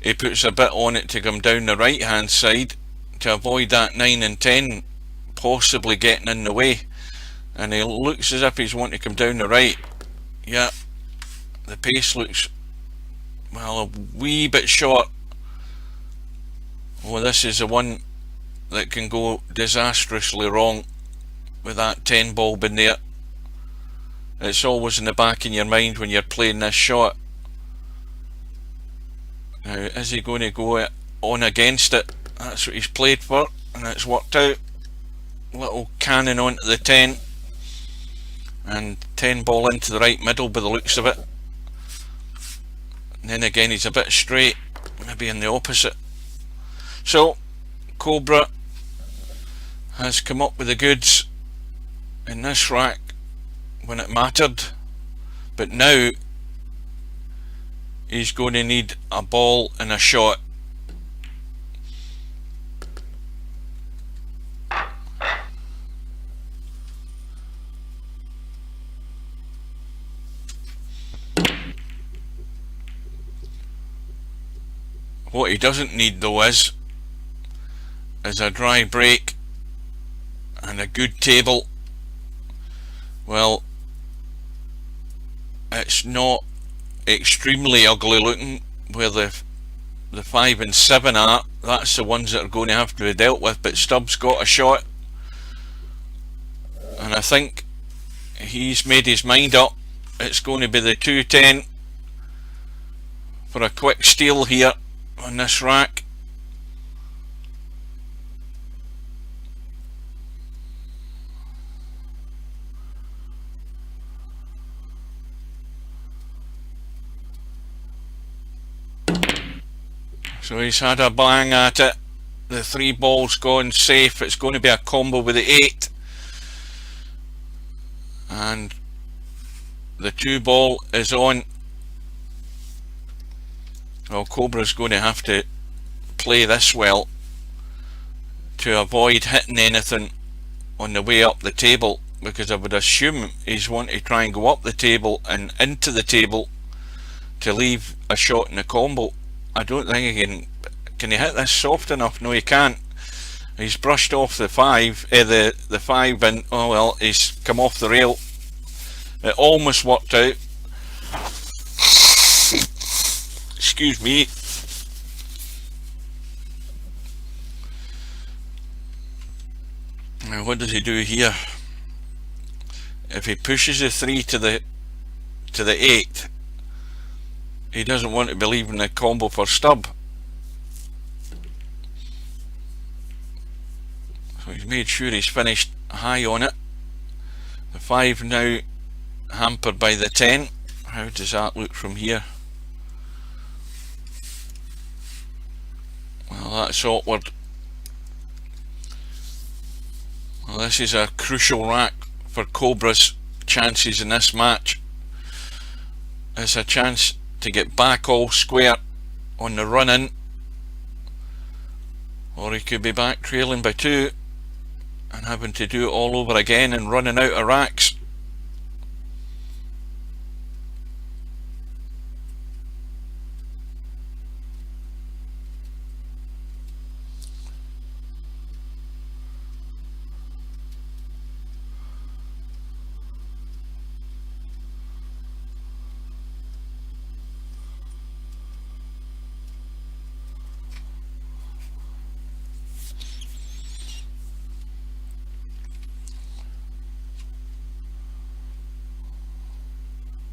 he puts a bit on it to come down the right hand side to avoid that 9 and 10 possibly getting in the way. And he looks as if he's wanting to come down the right. Yeah, the pace looks, well, a wee bit short. Well, this is the one that can go disastrously wrong with that 10 ball in there. It's always in the back of your mind when you're playing this shot. Now, is he going to go on against it? That's what he's played for, and it's worked out. Little cannon onto the 10, and 10 ball into the right middle by the looks of it. And then again he's a bit straight, maybe in the opposite. So Cobra has come up with the goods in this rack when it mattered, but now he's going to need a ball and a shot. What he doesn't need though is a dry break and a good table. Well, it's not extremely ugly looking where the 5 and 7 are. That's the ones that are going to have to be dealt with, but Stubbs got a shot, and I think he's made his mind up. It's going to be the 210 for a quick steal here on this rack. So he's had a bang at it. The 3 ball's gone safe. It's going to be a combo with the 8, and the 2 ball is on. Well, Cobra's going to have to play this well to avoid hitting anything on the way up the table, because I would assume he's wanting to try and go up the table and into the table to leave a shot in the combo. I don't think he can he hit this soft enough? No, he can't. He's brushed off the 5, the 5, and oh well, he's come off the rail. It almost worked out. Excuse me. Now what does he do here? If he pushes the 3 to the 8, he doesn't want to be leaving the combo for stub. So he's made sure he's finished high on it. The 5 now hampered by the 10. How does that look from here? Well, that's awkward. Well, this is a crucial rack for Cobra's chances in this match. It's a chance to get back all square on the run in, or he could be back trailing by 2 and having to do it all over again and running out of racks.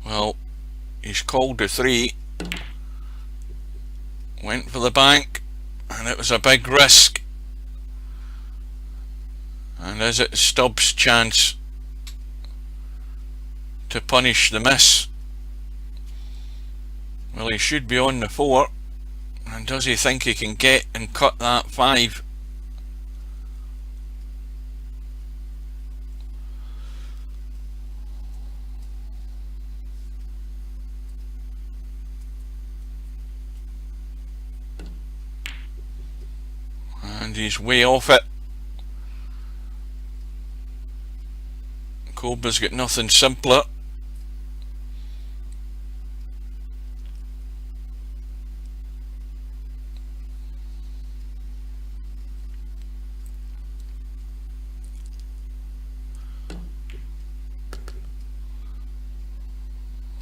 Well, he's called the 3, went for the bank, and it was a big risk. And is it Stubbs' chance to punish the miss? Well, he should be on the 4, and does he think he can get and cut that 5? And he's way off it. Cobra's got nothing simpler.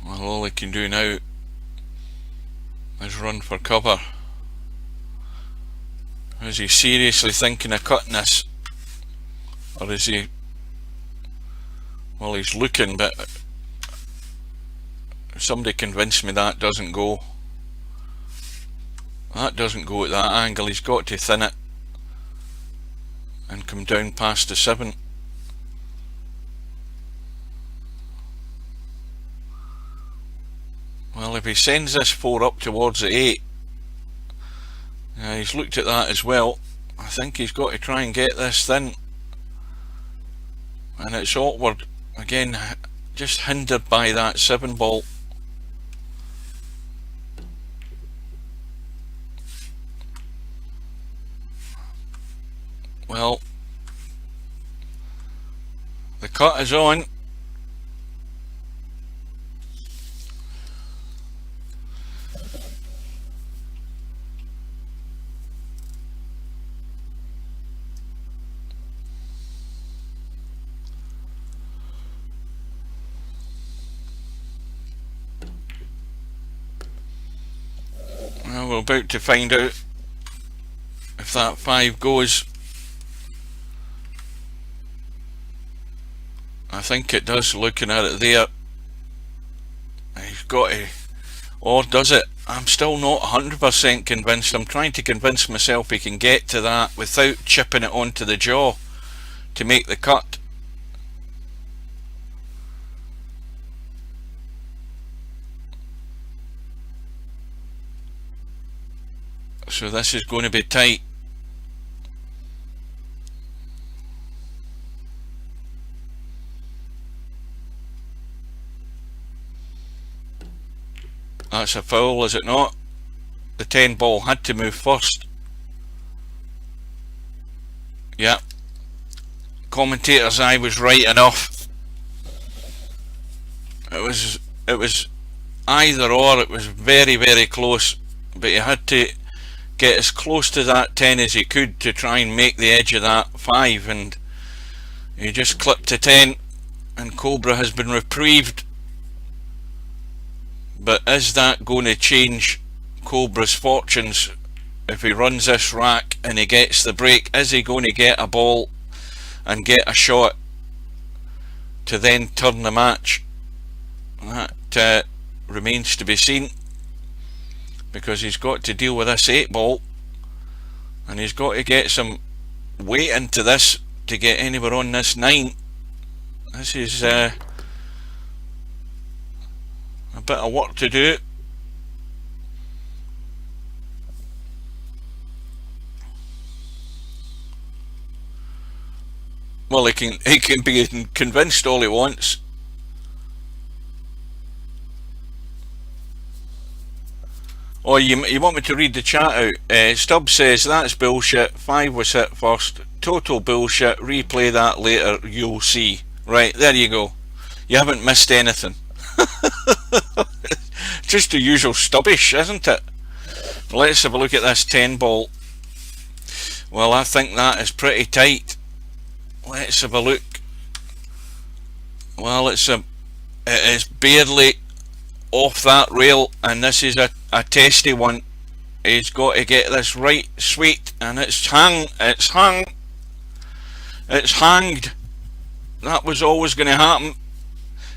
Well, all he can do now is run for cover. Is he seriously thinking of cutting this? Or is he... Well, he's looking, but somebody convince me that doesn't go. That doesn't go at that angle. He's got to thin it and come down past the 7. Well, if he sends this 4 up towards the 8, he's looked at that as well. I think he's got to try and get this thin, and it's awkward again, just hindered by that 7 ball. Well, the cut is on. Well, we're about to find out if that 5 goes. I think it does, looking at it there. He's got to, or does it? I'm still not 100% convinced. I'm trying to convince myself he can get to that without chipping it onto the jaw to make the cut. So this is going to be tight. That's a foul, is it not? The 10 ball had to move first. Yeah. Commentators, I was right enough. it was either or. It was very, very close, but he had to get as close to that 10 as he could to try and make the edge of that 5, and he just clipped to 10, and Cobra has been reprieved. But is that going to change Cobra's fortunes if he runs this rack and he gets the break? Is he going to get a ball and get a shot to then turn the match? That remains to be seen, because he's got to deal with this 8 ball, and he's got to get some weight into this to get anywhere on this 9. This is a bit of work to do. Well, he can be convinced all he wants. Oh, you want me to read the chat out? Stubb says, that's bullshit. 5 was hit first. Total bullshit. Replay that later. You'll see. Right, there you go. You haven't missed anything. Just the usual stubbish, isn't it? Let's have a look at this 10 ball. Well, I think that is pretty tight. Let's have a look. Well, it is barely off that rail, and this is a testy one. He's got to get this right sweet, and it's hanged. That was always going to happen.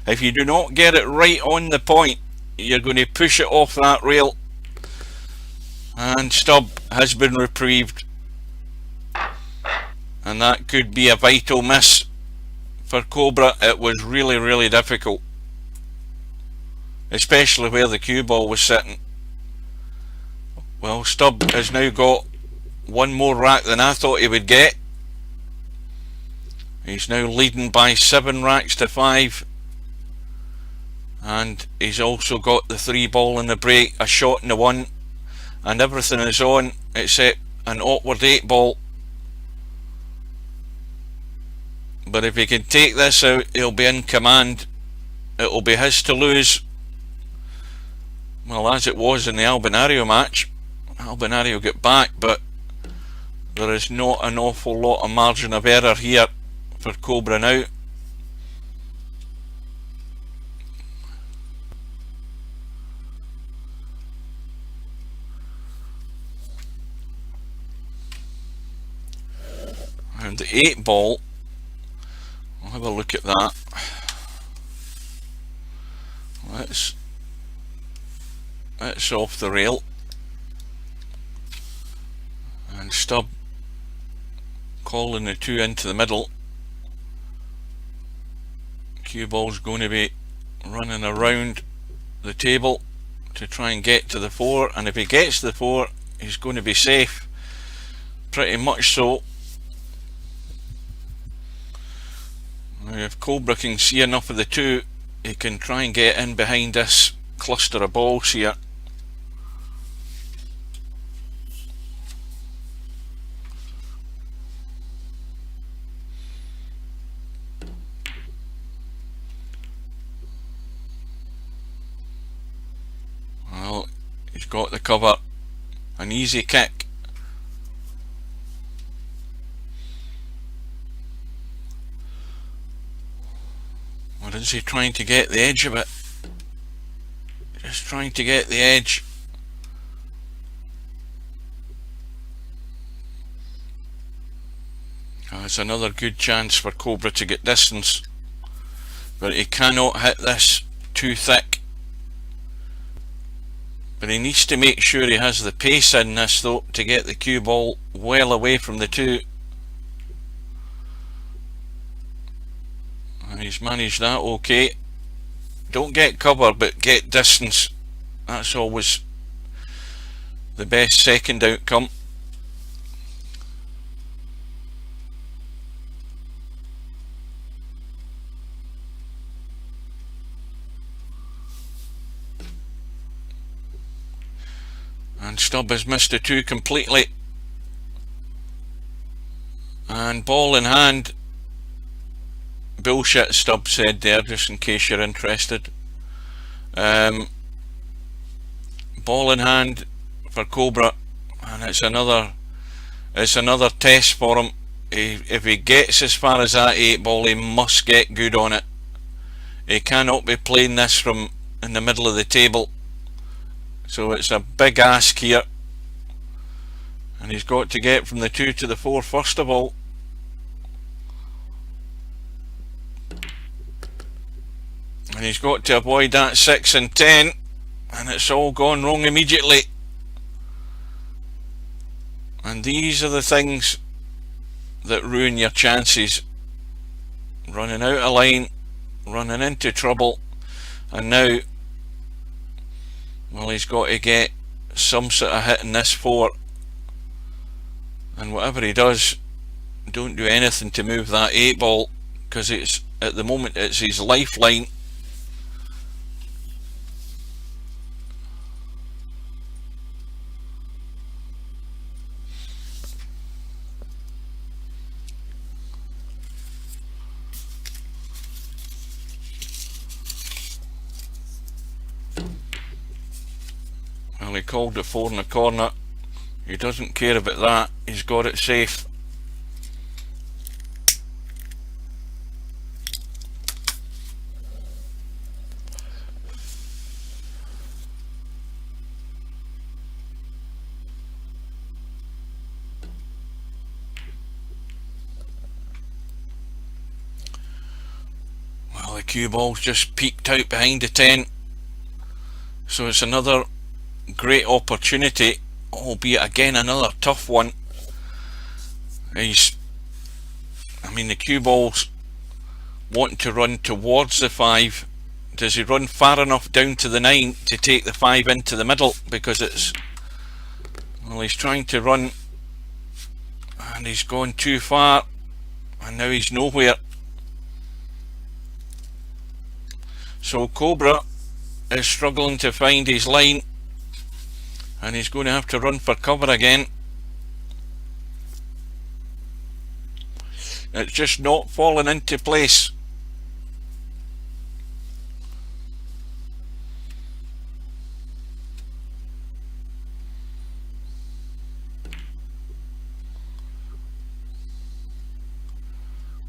If you do not get it right on the point, you're going to push it off that rail, and Stubb has been reprieved, and that could be a vital miss for Cobra. It was really, really difficult, especially where the cue ball was sitting. Well, Stubb has now got one more rack than I thought he would get. He's now leading by 7 racks to 5, and he's also got the 3 ball in the break, a shot in the 1, and everything is on except an awkward 8 ball. But if he can take this out, he'll be in command. It'll be his to lose. Well, as it was in the Albinario match. Albinario got back, but there is not an awful lot of margin of error here for Cobra now. And the 8 ball, I'll have a look at that. It's off the rail, and Stubb calling the 2 into the middle. Cue ball's going to be running around the table to try and get to the 4, and if he gets to the 4, he's going to be safe, pretty much so. If Cobra can see enough of the 2, he can try and get in behind this cluster of balls here. Well, he's got the cover. An easy kick. Or is he trying to get the edge of it? Just trying to get the edge. Oh, it's another good chance for Cobra to get distance, but he cannot hit this too thick. But he needs to make sure he has the pace in this though to get the cue ball well away from the 2. And he's managed that okay. Don't get cover, but get distance. That's always the best second outcome. And Stubb has missed the 2 completely. And ball in hand. Bullshit, Stubb said there, just in case you're interested. Ball in hand for Cobra, and it's another test for him. If he gets as far as that 8 ball, he must get good on it. He cannot be playing this from in the middle of the table. So it's a big ask here, and he's got to get from the 2 to the 4 first of all. And he's got to avoid that 6 and 10, and it's all gone wrong immediately. And these are the things that ruin your chances. Running out of line, running into trouble, and now, well, he's got to get some sort of hit in this 4, and whatever he does, don't do anything to move that 8 ball, because it's, at the moment, it's his lifeline. Well, he called the 4 in the corner. He doesn't care about that. He's got it safe. Well, the cue ball's just peeked out behind the 10. So it's another great opportunity, albeit again another tough one. The cue ball's wanting to run towards the 5. Does he run far enough down to the 9 to take the 5 into the middle? Because it's, well, he's trying to run and he's gone too far, and now he's nowhere. So Cobra is struggling to find his line, and he's going to have to run for cover again. It's just not falling into place.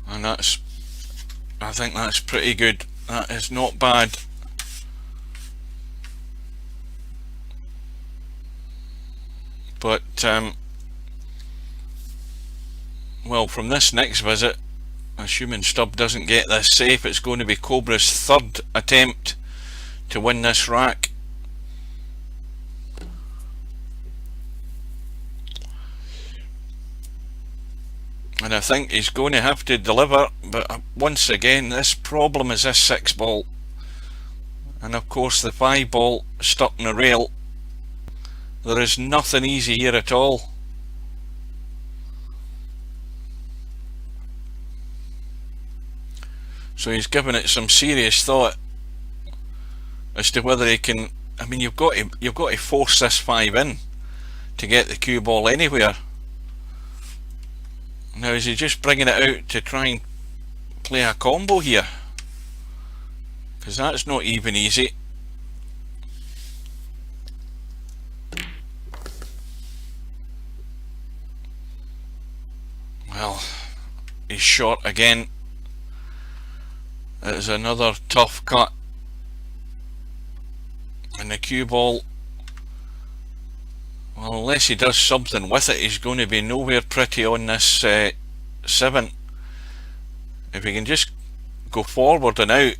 And I think that's pretty good. That is not bad. But well, from this next visit, assuming Stubb doesn't get this safe, it's going to be Cobra's 3rd attempt to win this rack. And I think he's going to have to deliver, but once again, this problem is this 6 ball, and of course the 5 ball stuck in the rail. There is nothing easy here at all. So he's given it some serious thought as to whether he can. I mean, you've got to force this 5 in to get the cue ball anywhere. Now, is he just bringing it out to try and play a combo here? Because that's not even easy. Well, he's short again. It is another tough cut. And the cue ball, well, unless he does something with it, he's going to be nowhere pretty on this 7. If he can just go forward and out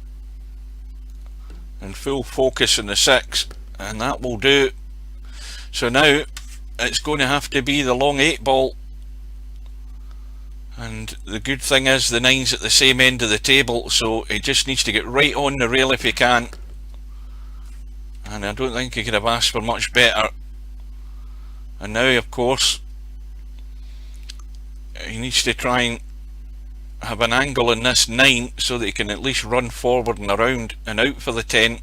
and full focus on the 6, and that will do. So now it's going to have to be the long 8 ball, and the good thing is the 9's at the same end of the table, so he just needs to get right on the rail if he can, and I don't think he could have asked for much better. And now, of course, he needs to try and have an angle in this 9 so that he can at least run forward and around and out for the 10,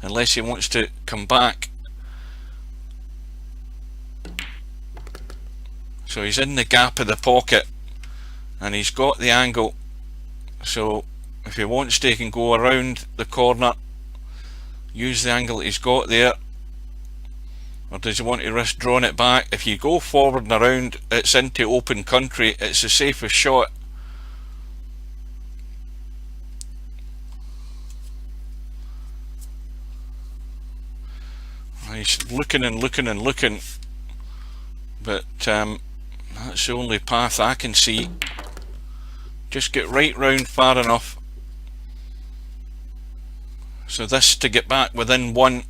unless he wants to come back. So he's in the gap of the pocket and he's got the angle, so if he wants to, he can go around the corner, use the angle he's got there, or does he want to risk drawing it back? If you go forward and around, it's into open country, it's the safest shot. He's looking and looking and looking, but that's the only path I can see. Just get right round far enough so this to get back within one,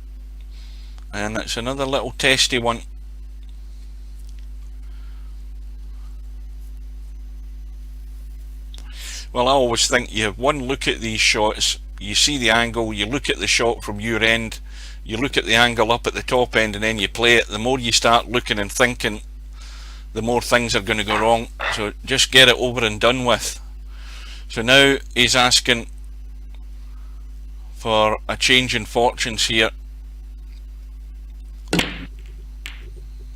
and it's another little testy one. Well, I always think you have one look at these shots, you see the angle, you look at the shot from your end, you look at the angle up at the top end, and then you play it. The more you start looking and thinking, the more things are going to go wrong. So just get it over and done with. So now he's asking for a change in fortunes here.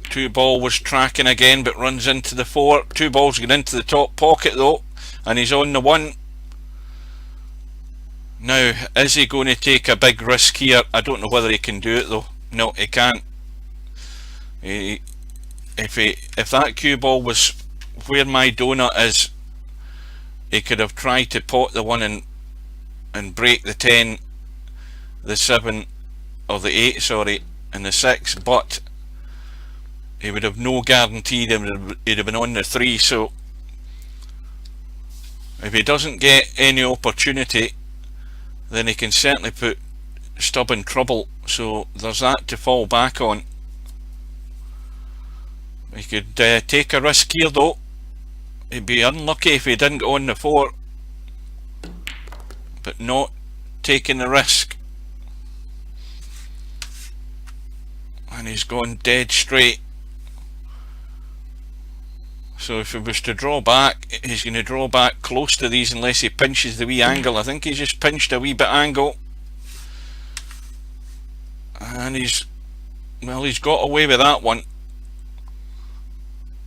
2 ball was tracking again, but runs into the 4. 2 balls get into the top pocket though, and he's on the 1. Now, is he going to take a big risk here? I don't know whether he can do it though. No, he can't. If that cue ball was where my donut is, he could have tried to pot the 1 and break the 10, the 7, or the 8, sorry, and the 6, but he would have no guarantee he'd have been on the 3. So if he doesn't get any opportunity, then he can certainly put Stubb in trouble. So there's that to fall back on. He could take a risk here though. He'd be unlucky if he didn't go on the 4, but not taking the risk. And he's gone dead straight. So if he was to draw back, he's going to draw back close to these unless he pinches the wee angle. I think he's just pinched a wee bit angle, and he's got away with that one.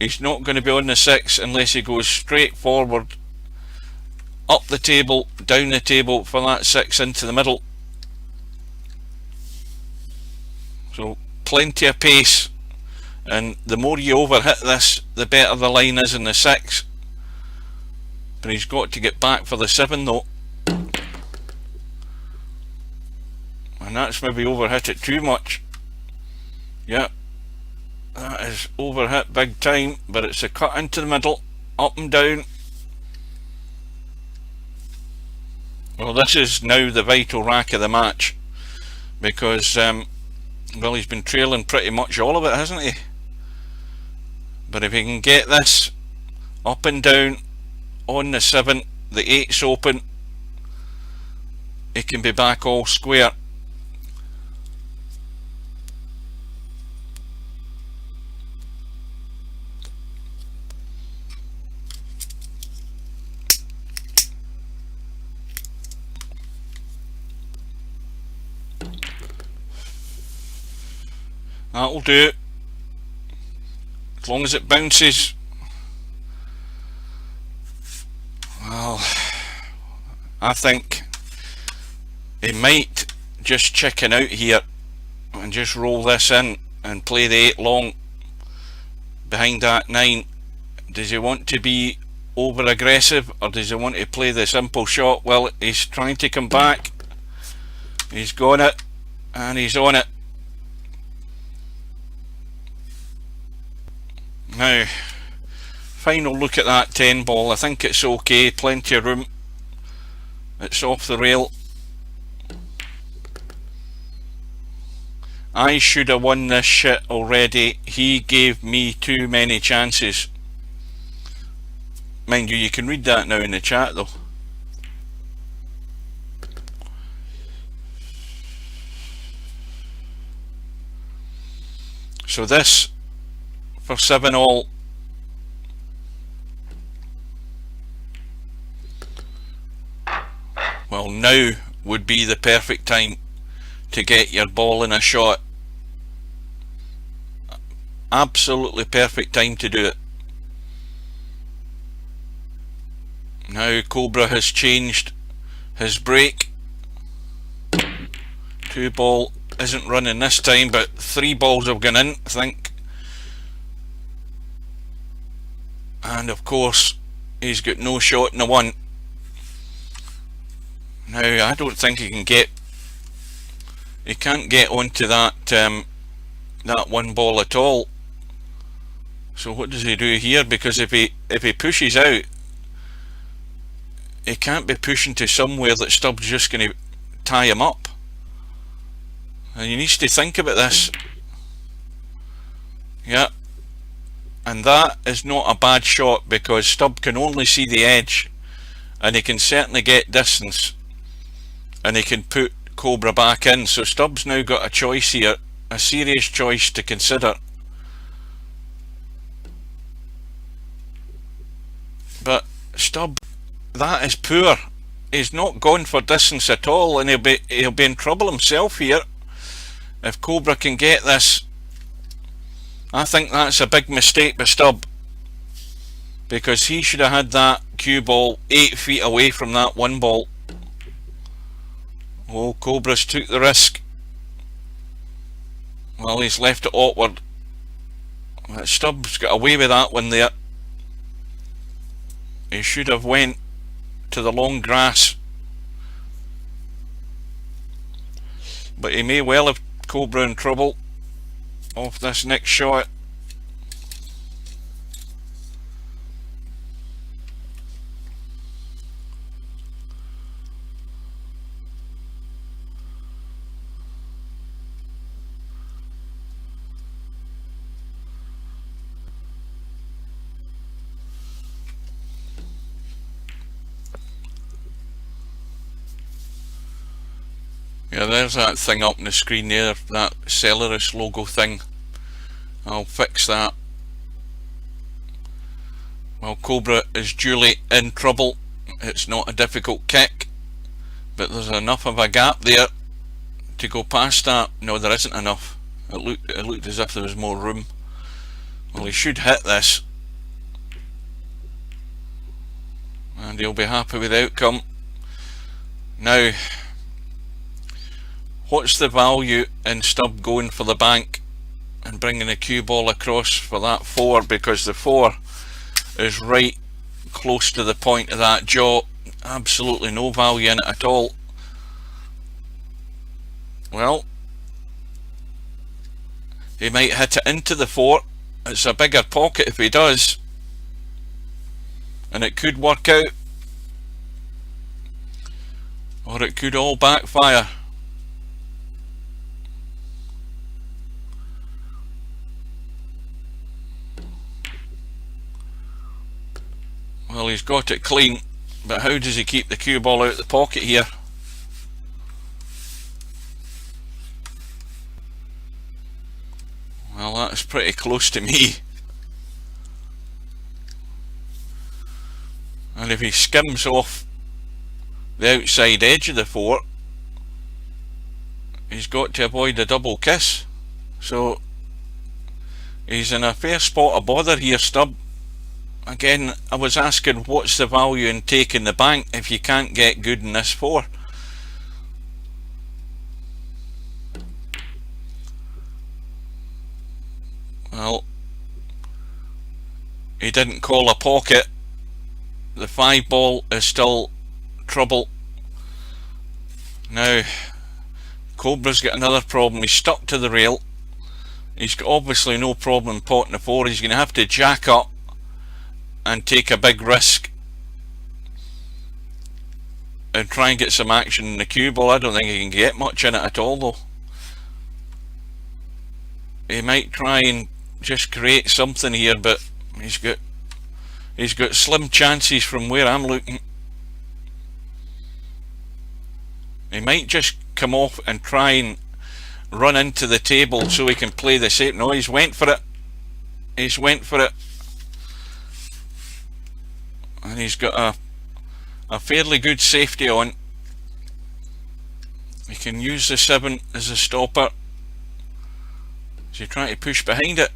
He's not going to be on the 6 unless he goes straight forward, up the table, down the table for that 6 into the middle. So plenty of pace, and the more you overhit this, the better the line is in the 6. But he's got to get back for the 7 though, and that's maybe overhit it too much. Yeah, that is overhit big time, but it's a cut into the middle, up and down. Well, this is now the vital rack of the match, because well, he's been trailing pretty much all of it, hasn't he? But if he can get this up and down on the 7, the 8's open, he can be back all square. That'll do it, as long as it bounces. Well, I think he might just chicken out here and just roll this in and play the 8 long behind that 9. Does he want to be over aggressive, or does he want to play the simple shot? Well, he's trying to come back, he's got it, and he's on it. Now, final look at that 10 ball. I think it's okay, plenty of room. It's off the rail. I should have won this shit already. He gave me too many chances. Mind you, you can read that now in the chat though. So this for 7 all. Well, now would be the perfect time to get your ball in a shot. Absolutely perfect time to do it. Now Cobra has changed his break 2 ball isn't running this time, but 3 balls have gone in, I think. And of course he's got no shot in the 1. Now I don't think he can get, he can't get onto that that 1 ball at all. So what does he do here? Because if he pushes out, he can't be pushing to somewhere that Stubbs just going to tie him up. And he needs to think about this. Yeah. And that is not a bad shot, because Stubb can only see the edge, and he can certainly get distance, and he can put Cobra back in. So Stubbs now got a choice here, a serious choice to consider. But Stubb, that is poor. He's not gone for distance at all, and he'll be in trouble himself here if Cobra can get this. I think that's a big mistake by Stubb, because he should have had that cue ball 8 feet away from that 1 ball. Oh, Cobra's took the risk. Well, he's left it awkward. Stubbs got away with that one there. He should have went to the long grass, but he may well have Cobra in trouble off this next shot. Yeah, there's that thing up on the screen there, that Celerus logo thing. I'll fix that. Well, Cobra is duly in trouble. It's not a difficult kick, but there's enough of a gap there to go past that. No, there isn't enough. It looked as if there was more room. Well, he should hit this, and he'll be happy with the outcome. Now, what's the value in Stubb going for the bank and bringing a cue ball across for that 4, because the 4 is right close to the point of that jaw. Absolutely no value in it at all. Well, he might hit it into the 4. It's a bigger pocket if he does, and it could work out, or it could all backfire. Well, he's got it clean, but how does he keep the cue ball out of the pocket here? Well, that's pretty close to me. And if he skims off the outside edge of the 4, he's got to avoid a double kiss. So he's in a fair spot of bother here, Stubb. Again, I was asking what's the value in taking the bank if you can't get good in this 4. Well, he didn't call a pocket. The 5 ball is still trouble. Now, Cobra's got another problem. He's stuck to the rail. He's got obviously no problem potting the 4. He's going to have to jack up and take a big risk and try and get some action in the cue ball. I don't think he can get much in it at all, though. He might try and just create something here, but he's got slim chances from where I'm looking. He might just come off and try and run into the table so he can play the safe. No, he's went for it. He's went for it. And he's got a fairly good safety on. He can use the 7 as a stopper. Is he trying to push behind it?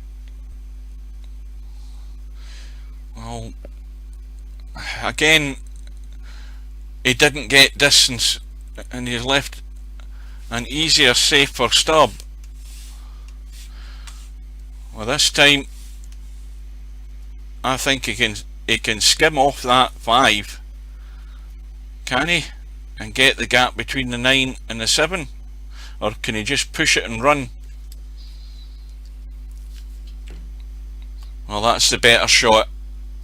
Well, again, he didn't get distance, and he's left an easier save for Stubb. Well, this time I think he can skim off that 5, can he, and get the gap between the 9 and the 7, or can he just push it and run? Well, that's the better shot.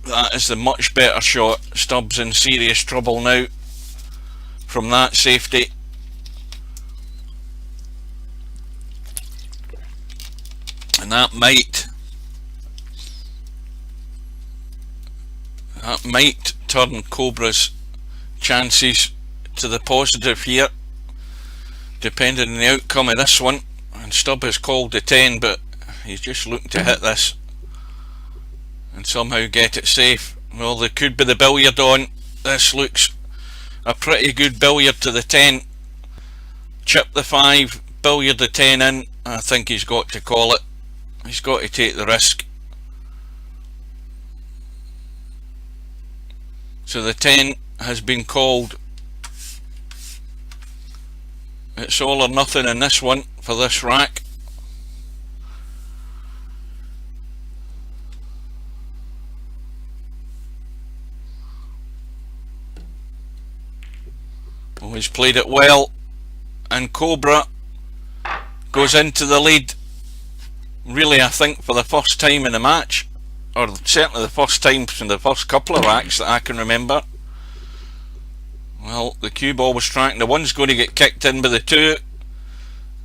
That is the much better shot. Stubbs in serious trouble now from that safety. And that might turn Cobra's chances to the positive here, depending on the outcome of this one. And Stubb has called the 10, but he's just looking to hit this and somehow get it safe. Well, there could be the billiard on. This looks a pretty good billiard to the 10. Chip the 5, billiard the 10 in. I think he's got to call it. He's got to take the risk. So the 10 has been called. It's all or nothing in this one for this rack. Oh, he's played it well, and Cobra goes into the lead. Really, I think for the first time in the match, or certainly the first time from the first couple of racks that I can remember. Well, the cue ball was tracking. The 1's going to get kicked in by the 2,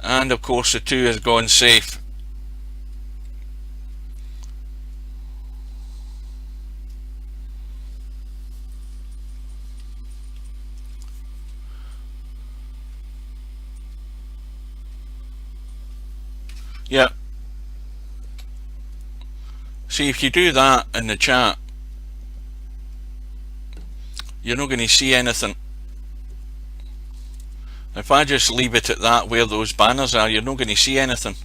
and of course the 2 has gone safe. Yeah. See, if you do that in the chat, you're not going to see anything. If I just leave it at that where those banners are, you're not going to see anything.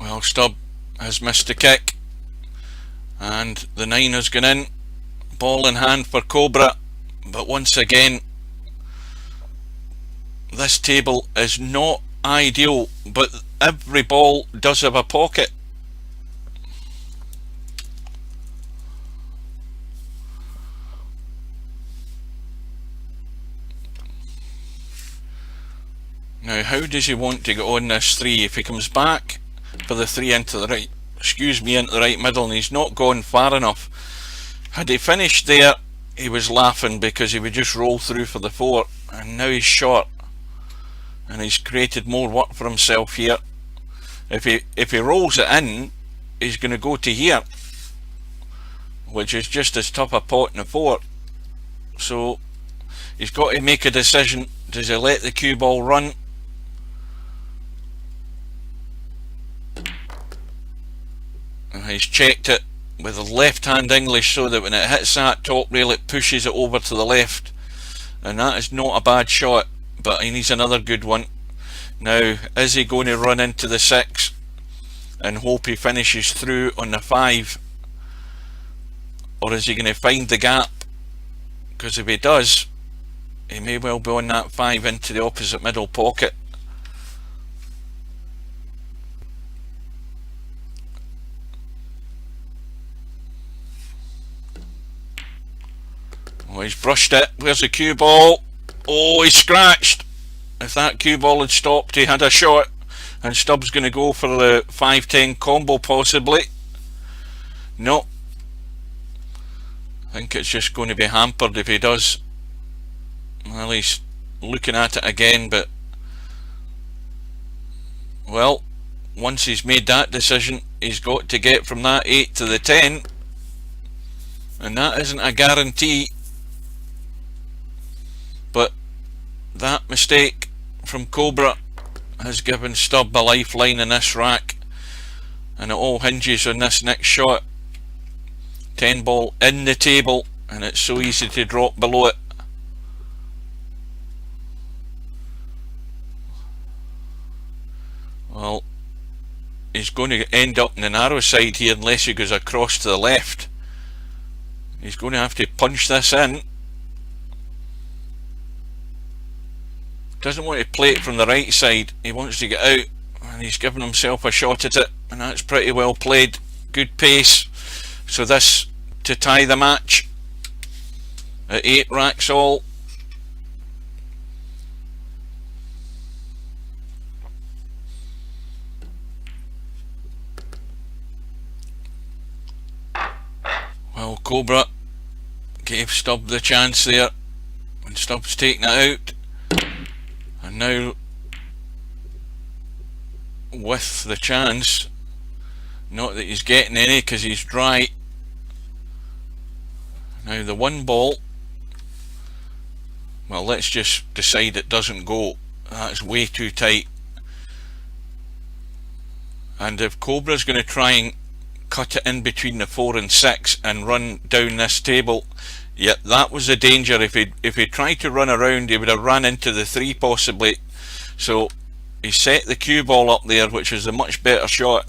Well, Stubb has missed a kick, and the 9 has gone in. Ball in hand for Cobra, but once again, this table is not ideal, but every ball does have a pocket. Now, how does he want to get on this 3? If he comes back for the 3 into the right, into the right middle, and he's not gone far enough. Had he finished there, he was laughing because he would just roll through for the 4, and now he's short, and he's created more work for himself here. If he rolls it in, he's going to go to here, which is just as tough a pot in the 4. So he's got to make a decision. Does he let the cue ball run? And he's checked it with a left hand English so that when it hits that top rail it pushes it over to the left, and that is not a bad shot, but he needs another good one. Now, is he going to run into the 6 and hope he finishes through on the 5, or is he going to find the gap? Because if he does, he may well be on that 5 into the opposite middle pocket. Oh, he's brushed it. Where's the cue ball? Oh, he's scratched. If that cue ball had stopped, he had a shot. And Stubbs going to go for the 5-10 combo possibly. No. I think it's just going to be hampered if he does. Well, he's looking at it again, but well, once he's made that decision, he's got to get from that 8 to the 10, and that isn't a guarantee. But that mistake from Cobra has given Stubb a lifeline in this rack, and it all hinges on this next shot. 10 ball in the table, and it's so easy to drop below it. Well, he's going to end up in the narrow side here unless he goes across to the left. He's going to have to punch this in. Doesn't want to play it from the right side, he wants to get out, and he's giving himself a shot at it, and that's pretty well played. Good pace. So this to tie the match at 8 racks all. Well, Cobra gave Stubb the chance there, and Stubb's taking it out. And now, with the chance, not that he's getting any because he's dry. Now the one ball, well, let's just decide it doesn't go. That's way too tight. And if Cobra's going to try and cut it in between the 4 and 6 and run down this table, yeah, that was the danger. If he tried to run around, he would have run into the 3 possibly. So he set the cue ball up there, which is a much better shot.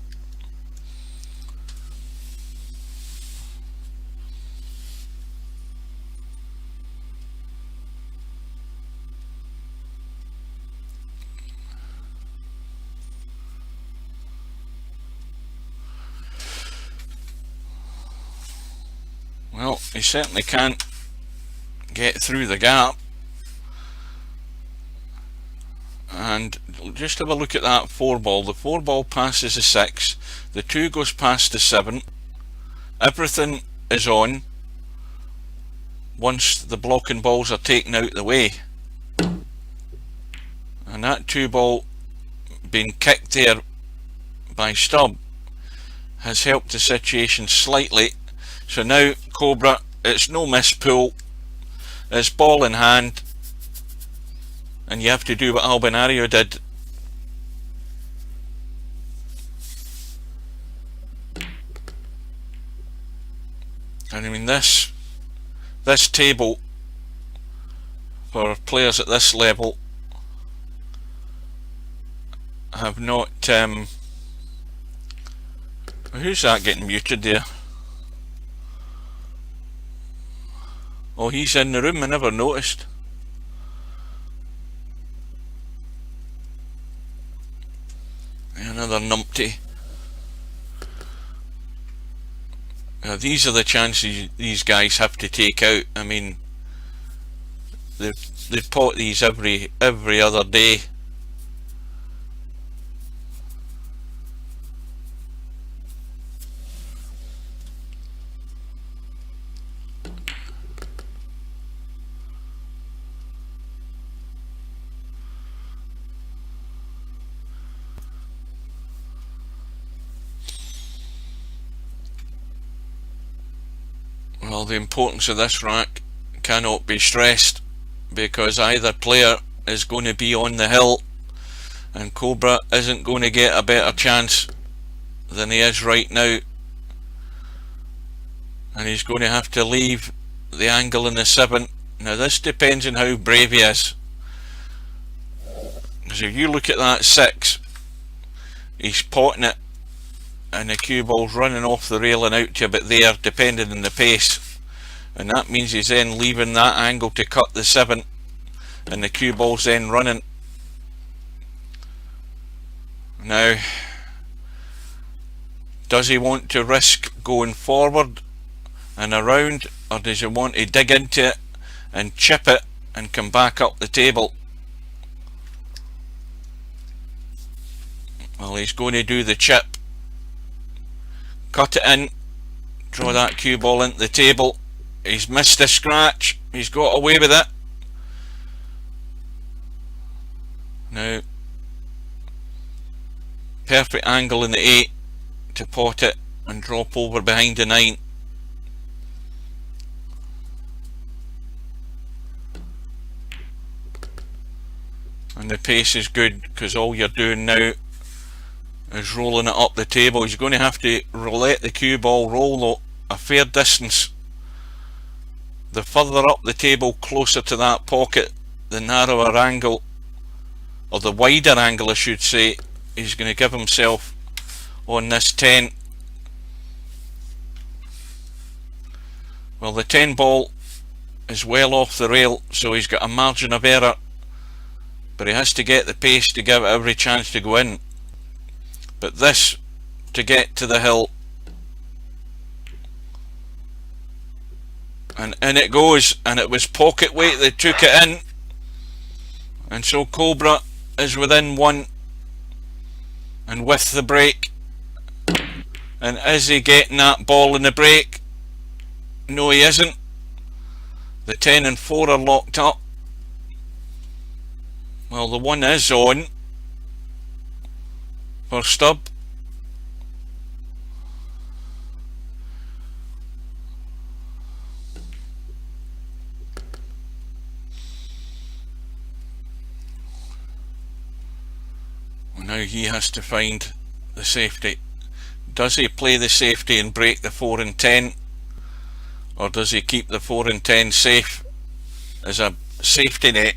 Well, he certainly can't get through the gap. And just have a look at that 4 ball. The 4 ball passes the 6, the 2 goes past the 7. Everything is on once the blocking balls are taken out of the way. And that 2 ball being kicked there by Stubb has helped the situation slightly. So now Cobra, it's no miss pull, it's ball in hand, and you have to do what Albinario did. And I mean, this table for players at this level have not who's that getting muted there? Oh, he's in the room, I never noticed. Another numpty. These are the chances these guys have to take out. I mean, they've pot these every other day. Well, the importance of this rack cannot be stressed, because either player is going to be on the hill, and Cobra isn't going to get a better chance than he is right now, and he's going to have to leave the angle in the 7. Now this depends on how brave he is, because if you look at that 6, he's potting it and the cue ball's running off the rail and out to about there, depending on the pace, and that means he's then leaving that angle to cut the 7, and the cue ball's then running. Now, does he want to risk going forward and around, or does he want to dig into it and chip it and come back up the table? Well, he's going to do the chip. Cut it in, draw that cue ball into the table. He's missed a scratch, he's got away with it. Now, perfect angle in the 8 to pot it and drop over behind the 9. And the pace is good, because all you're doing now is rolling it up the table. He's going to have to let the cue ball roll a fair distance. The further up the table, closer to that pocket, the narrower angle, or the wider angle I should say, he's going to give himself on this 10. Well, the 10 ball is well off the rail, so he's got a margin of error, but he has to get the pace to give it every chance to go in. But this, to get to the hill, and in it goes, and it was pocket weight that took it in, and so Cobra is within 1, and with the break. And is he getting that ball in the break? No, he isn't. The 10 and 4 are locked up. Well, the 1 is on for Stubb. Well, now he has to find the safety. Does he play the safety and break the 4 and 10? Or does he keep the 4 and 10 safe as a safety net?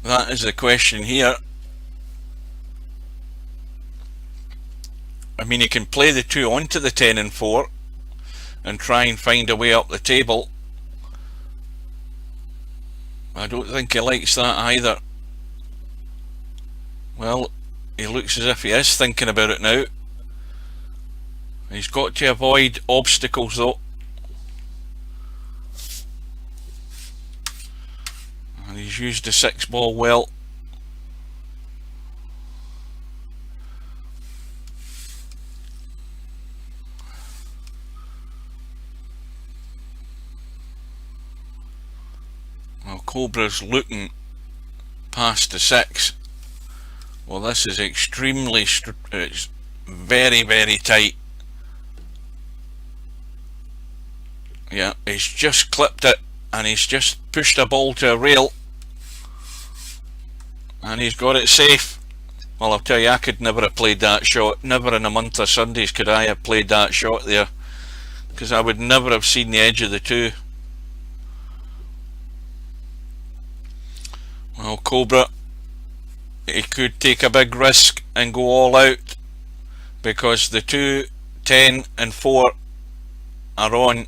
That is the question here. I mean, he can play the 2 onto the 10 and 4 and try and find a way up the table. I don't think he likes that either. Well, he looks as if he is thinking about it now. He's got to avoid obstacles though. And he's used the 6 ball well. Well, Cobra's looking past the 6. Well, this is extremely, it's very, very tight. Yeah, he's just clipped it, and he's just pushed a ball to a rail, and he's got it safe. Well, I'll tell you, I could never have played that shot. Never in a month of Sundays could I have played that shot there, because I would never have seen the edge of the 2. Well, Cobra, he could take a big risk and go all out, because the 2, 10 and 4 are on.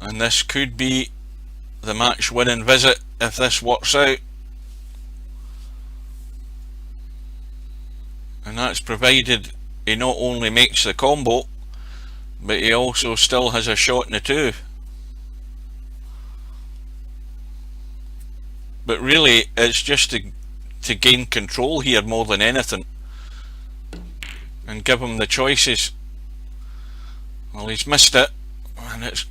And this could be the match winning visit if this works out. And that's provided he not only makes the combo, but he also still has a shot in the 2. But really, it's just to gain control here more than anything, and give him the choices. Well, he's missed it, and it's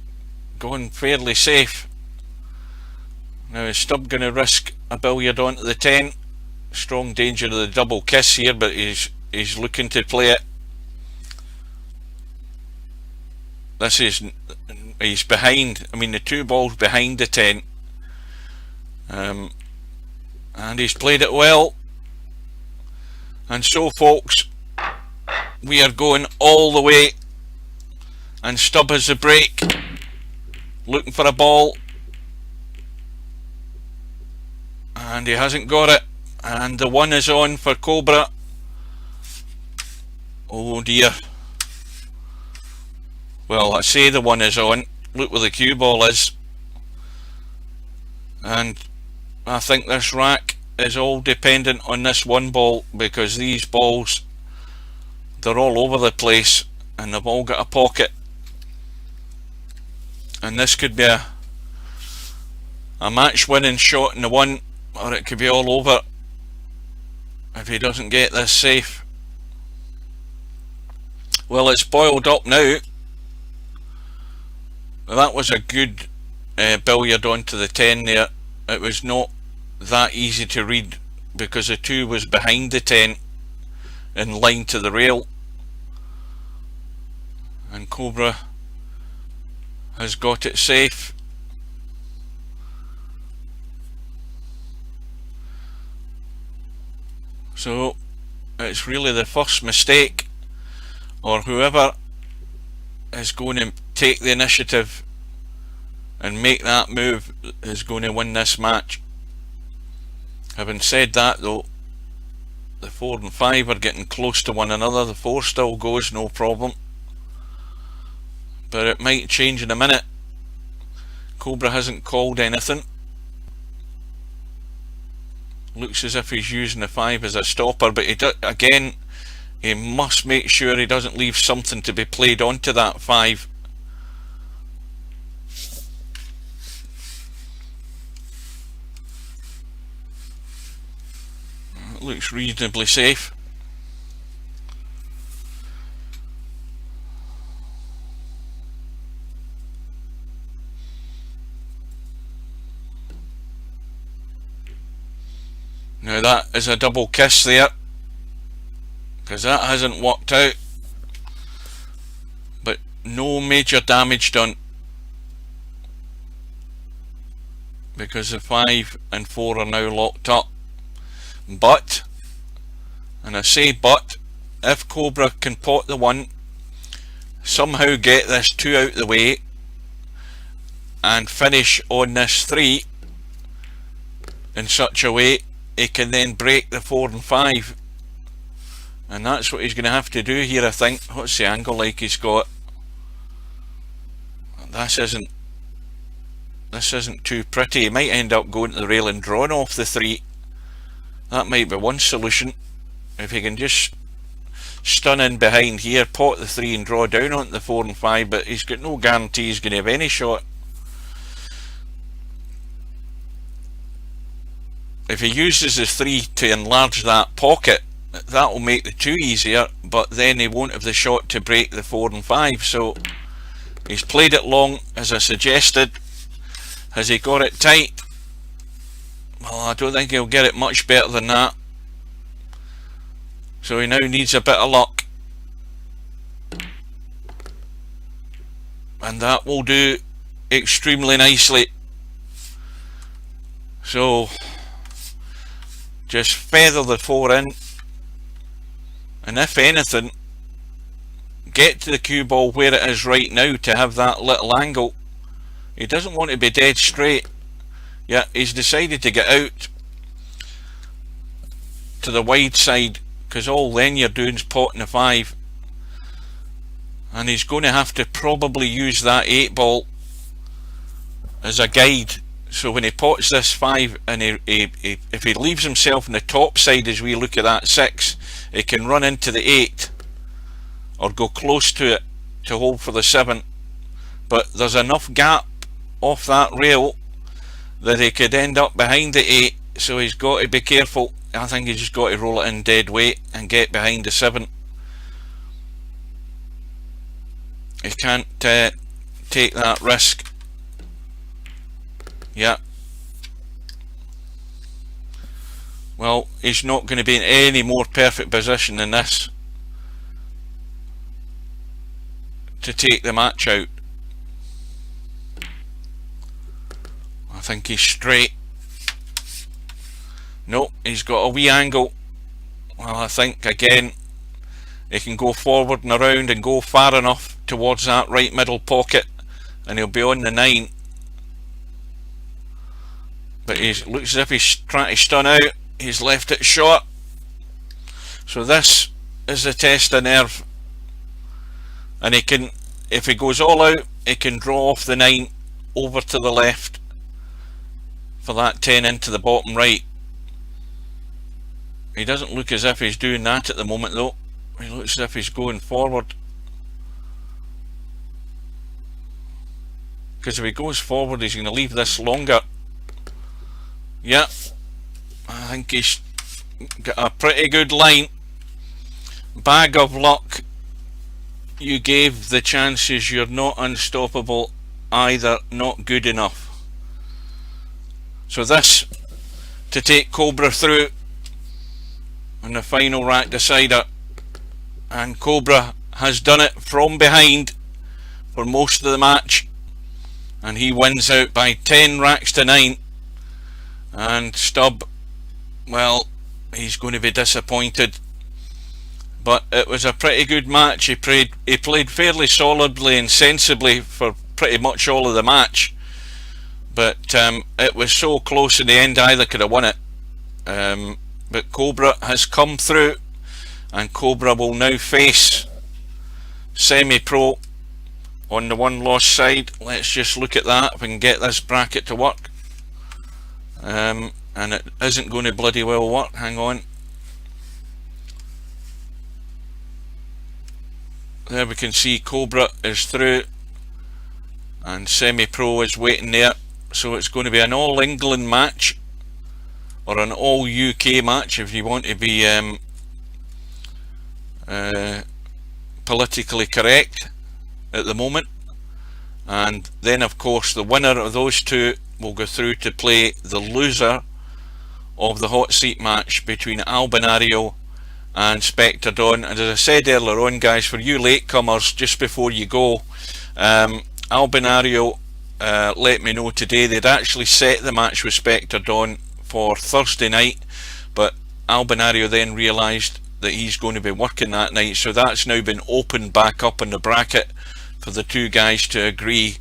going fairly safe. Now, is Stubb going to risk a billiard onto the 10? Strong danger of the double kiss here, but he's looking to play it. This is, he's behind. I mean, the 2 balls behind the 10. And he's played it well. And so, folks, we are going all the way, and Stubb has the break, looking for a ball, and he hasn't got it, and the 1 is on for Cobra. Oh dear. Well, I say the 1 is on. Look where the cue ball is. And I think this rack is all dependent on this 1 ball, because these balls, they're all over the place and they've all got a pocket, and this could be a match winning shot in the 1, or it could be all over if he doesn't get this safe. Well, it's boiled up now. That was a good billiard onto the 10 there. It was not that easy to read, because the 2 was behind the 10 in line to the rail, and Cobra has got it safe. So it's really the first mistake, or whoever is going to take the initiative and make that move is going to win this match. Having said that though, The 4 and 5 are getting close to one another. The 4 still goes, no problem. But it might change in a minute. Cobra hasn't called anything. Looks as if he's using the 5 as a stopper, but again, he must make sure he doesn't leave something to be played onto that 5. It looks reasonably safe. Now that is a double kiss there, because that hasn't worked out, but no major damage done, because the 5 and 4 are now locked up. But, and I say but, if Cobra can pot the 1, somehow get this 2 out the way and finish on this 3 in such a way he can then break the 4 and 5, and that's what he's going to have to do here, I think. What's the angle like he's got? This isn't too pretty. He might end up going to the rail and drawing off the 3. That might be one solution. If he can just stun in behind here, pot the 3 and draw down onto the 4 and 5, but he's got no guarantee he's going to have any shot. If he uses the 3 to enlarge that pocket, that will make the 2 easier, but then he won't have the shot to break the 4 and 5. So he's played it long, as I suggested. Has he got it tight? Well, I don't think he'll get it much better than that. So he now needs a bit of luck, and that will do extremely nicely. So just feather the 4 in, and if anything, get to the cue ball where it is right now to have that little angle. He doesn't want to be dead straight. Yeah, he's decided to get out to the wide side, because all then you're doing is potting the 5, and he's going to have to probably use that 8 ball as a guide. So when he pots this 5, and if he leaves himself on the top side as we look at that 6, he can run into the 8 or go close to it to hold for the 7, but there's enough gap off that rail that he could end up behind the 8, so he's got to be careful. I think he's just got to roll it in dead weight and get behind the 7. He can't take that risk. Yeah. Well, he's not going to be in any more perfect position than this to take the match out. I think he's straight. No, he's got a wee angle. Well, I think again he can go forward and around and go far enough towards that right middle pocket, and he'll be on the 9. But he looks as if he's trying to stun out. He's left it short. So this is the test of nerve, and he can, if he goes all out, he can draw off the 9 over to the left for that 10 into the bottom right. He doesn't look as if he's doing that at the moment though. He looks as if he's going forward, because if he goes forward he's going to leave this longer. Yeah, I think he's got a pretty good line. Bag of luck. You gave the chances. You're not unstoppable either, not good enough. So this to take Cobra through on the final rack decider, and Cobra has done it from behind for most of the match, and he wins out by 10 racks to 9. And Stubb, well, he's going to be disappointed, but it was a pretty good match. He played fairly solidly and sensibly for pretty much all of the match, but it was so close in the end, either could have won it. but Cobra has come through, and Cobra will now face Semi-Pro on the one loss side. Let's just look at that if we can get this bracket to work. And it isn't going to bloody well work. Hang on. There we can see Cobra is through and Semi-Pro is waiting there. So it's going to be an all England match, or an all UK match if you want to be politically correct at the moment. And then of course the winner of those two will go through to play the loser of the hot seat match between Albinario and Spectre Dawn. And as I said earlier on, guys, for you latecomers, just before you go, Albinario let me know today they'd actually set the match with Spectre Dawn for Thursday night, but Albinario then realised that he's going to be working that night, so that's now been opened back up in the bracket for the two guys to agree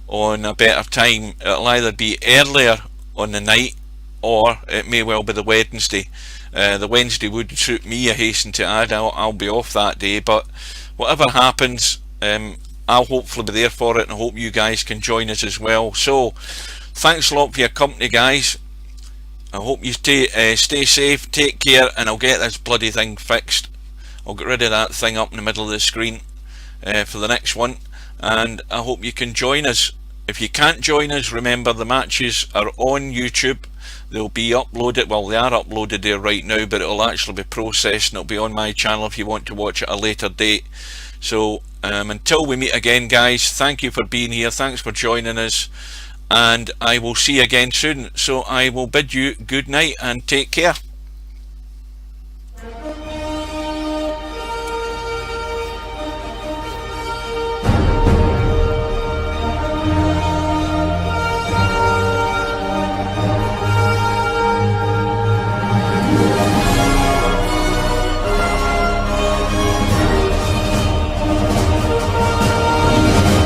on a better time. It'll either be earlier on the night, or it may well be the Wednesday. The Wednesday would suit me, I hasten to add. I'll be off that day, but whatever happens, I'll hopefully be there for it, and I hope you guys can join us as well. So thanks a lot for your company, guys. I hope you stay safe, take care, and I'll get this bloody thing fixed. I'll get rid of that thing up in the middle of the screen for the next one, and I hope you can join us. If you can't join us, remember the matches are on YouTube. They'll be uploaded, well, they are uploaded there right now, but it'll actually be processed and it'll be on my channel if you want to watch it at a later date. So until we meet again, guys, thank you for being here, thanks for joining us, and I will see you again soon. So I will bid you good night and take care.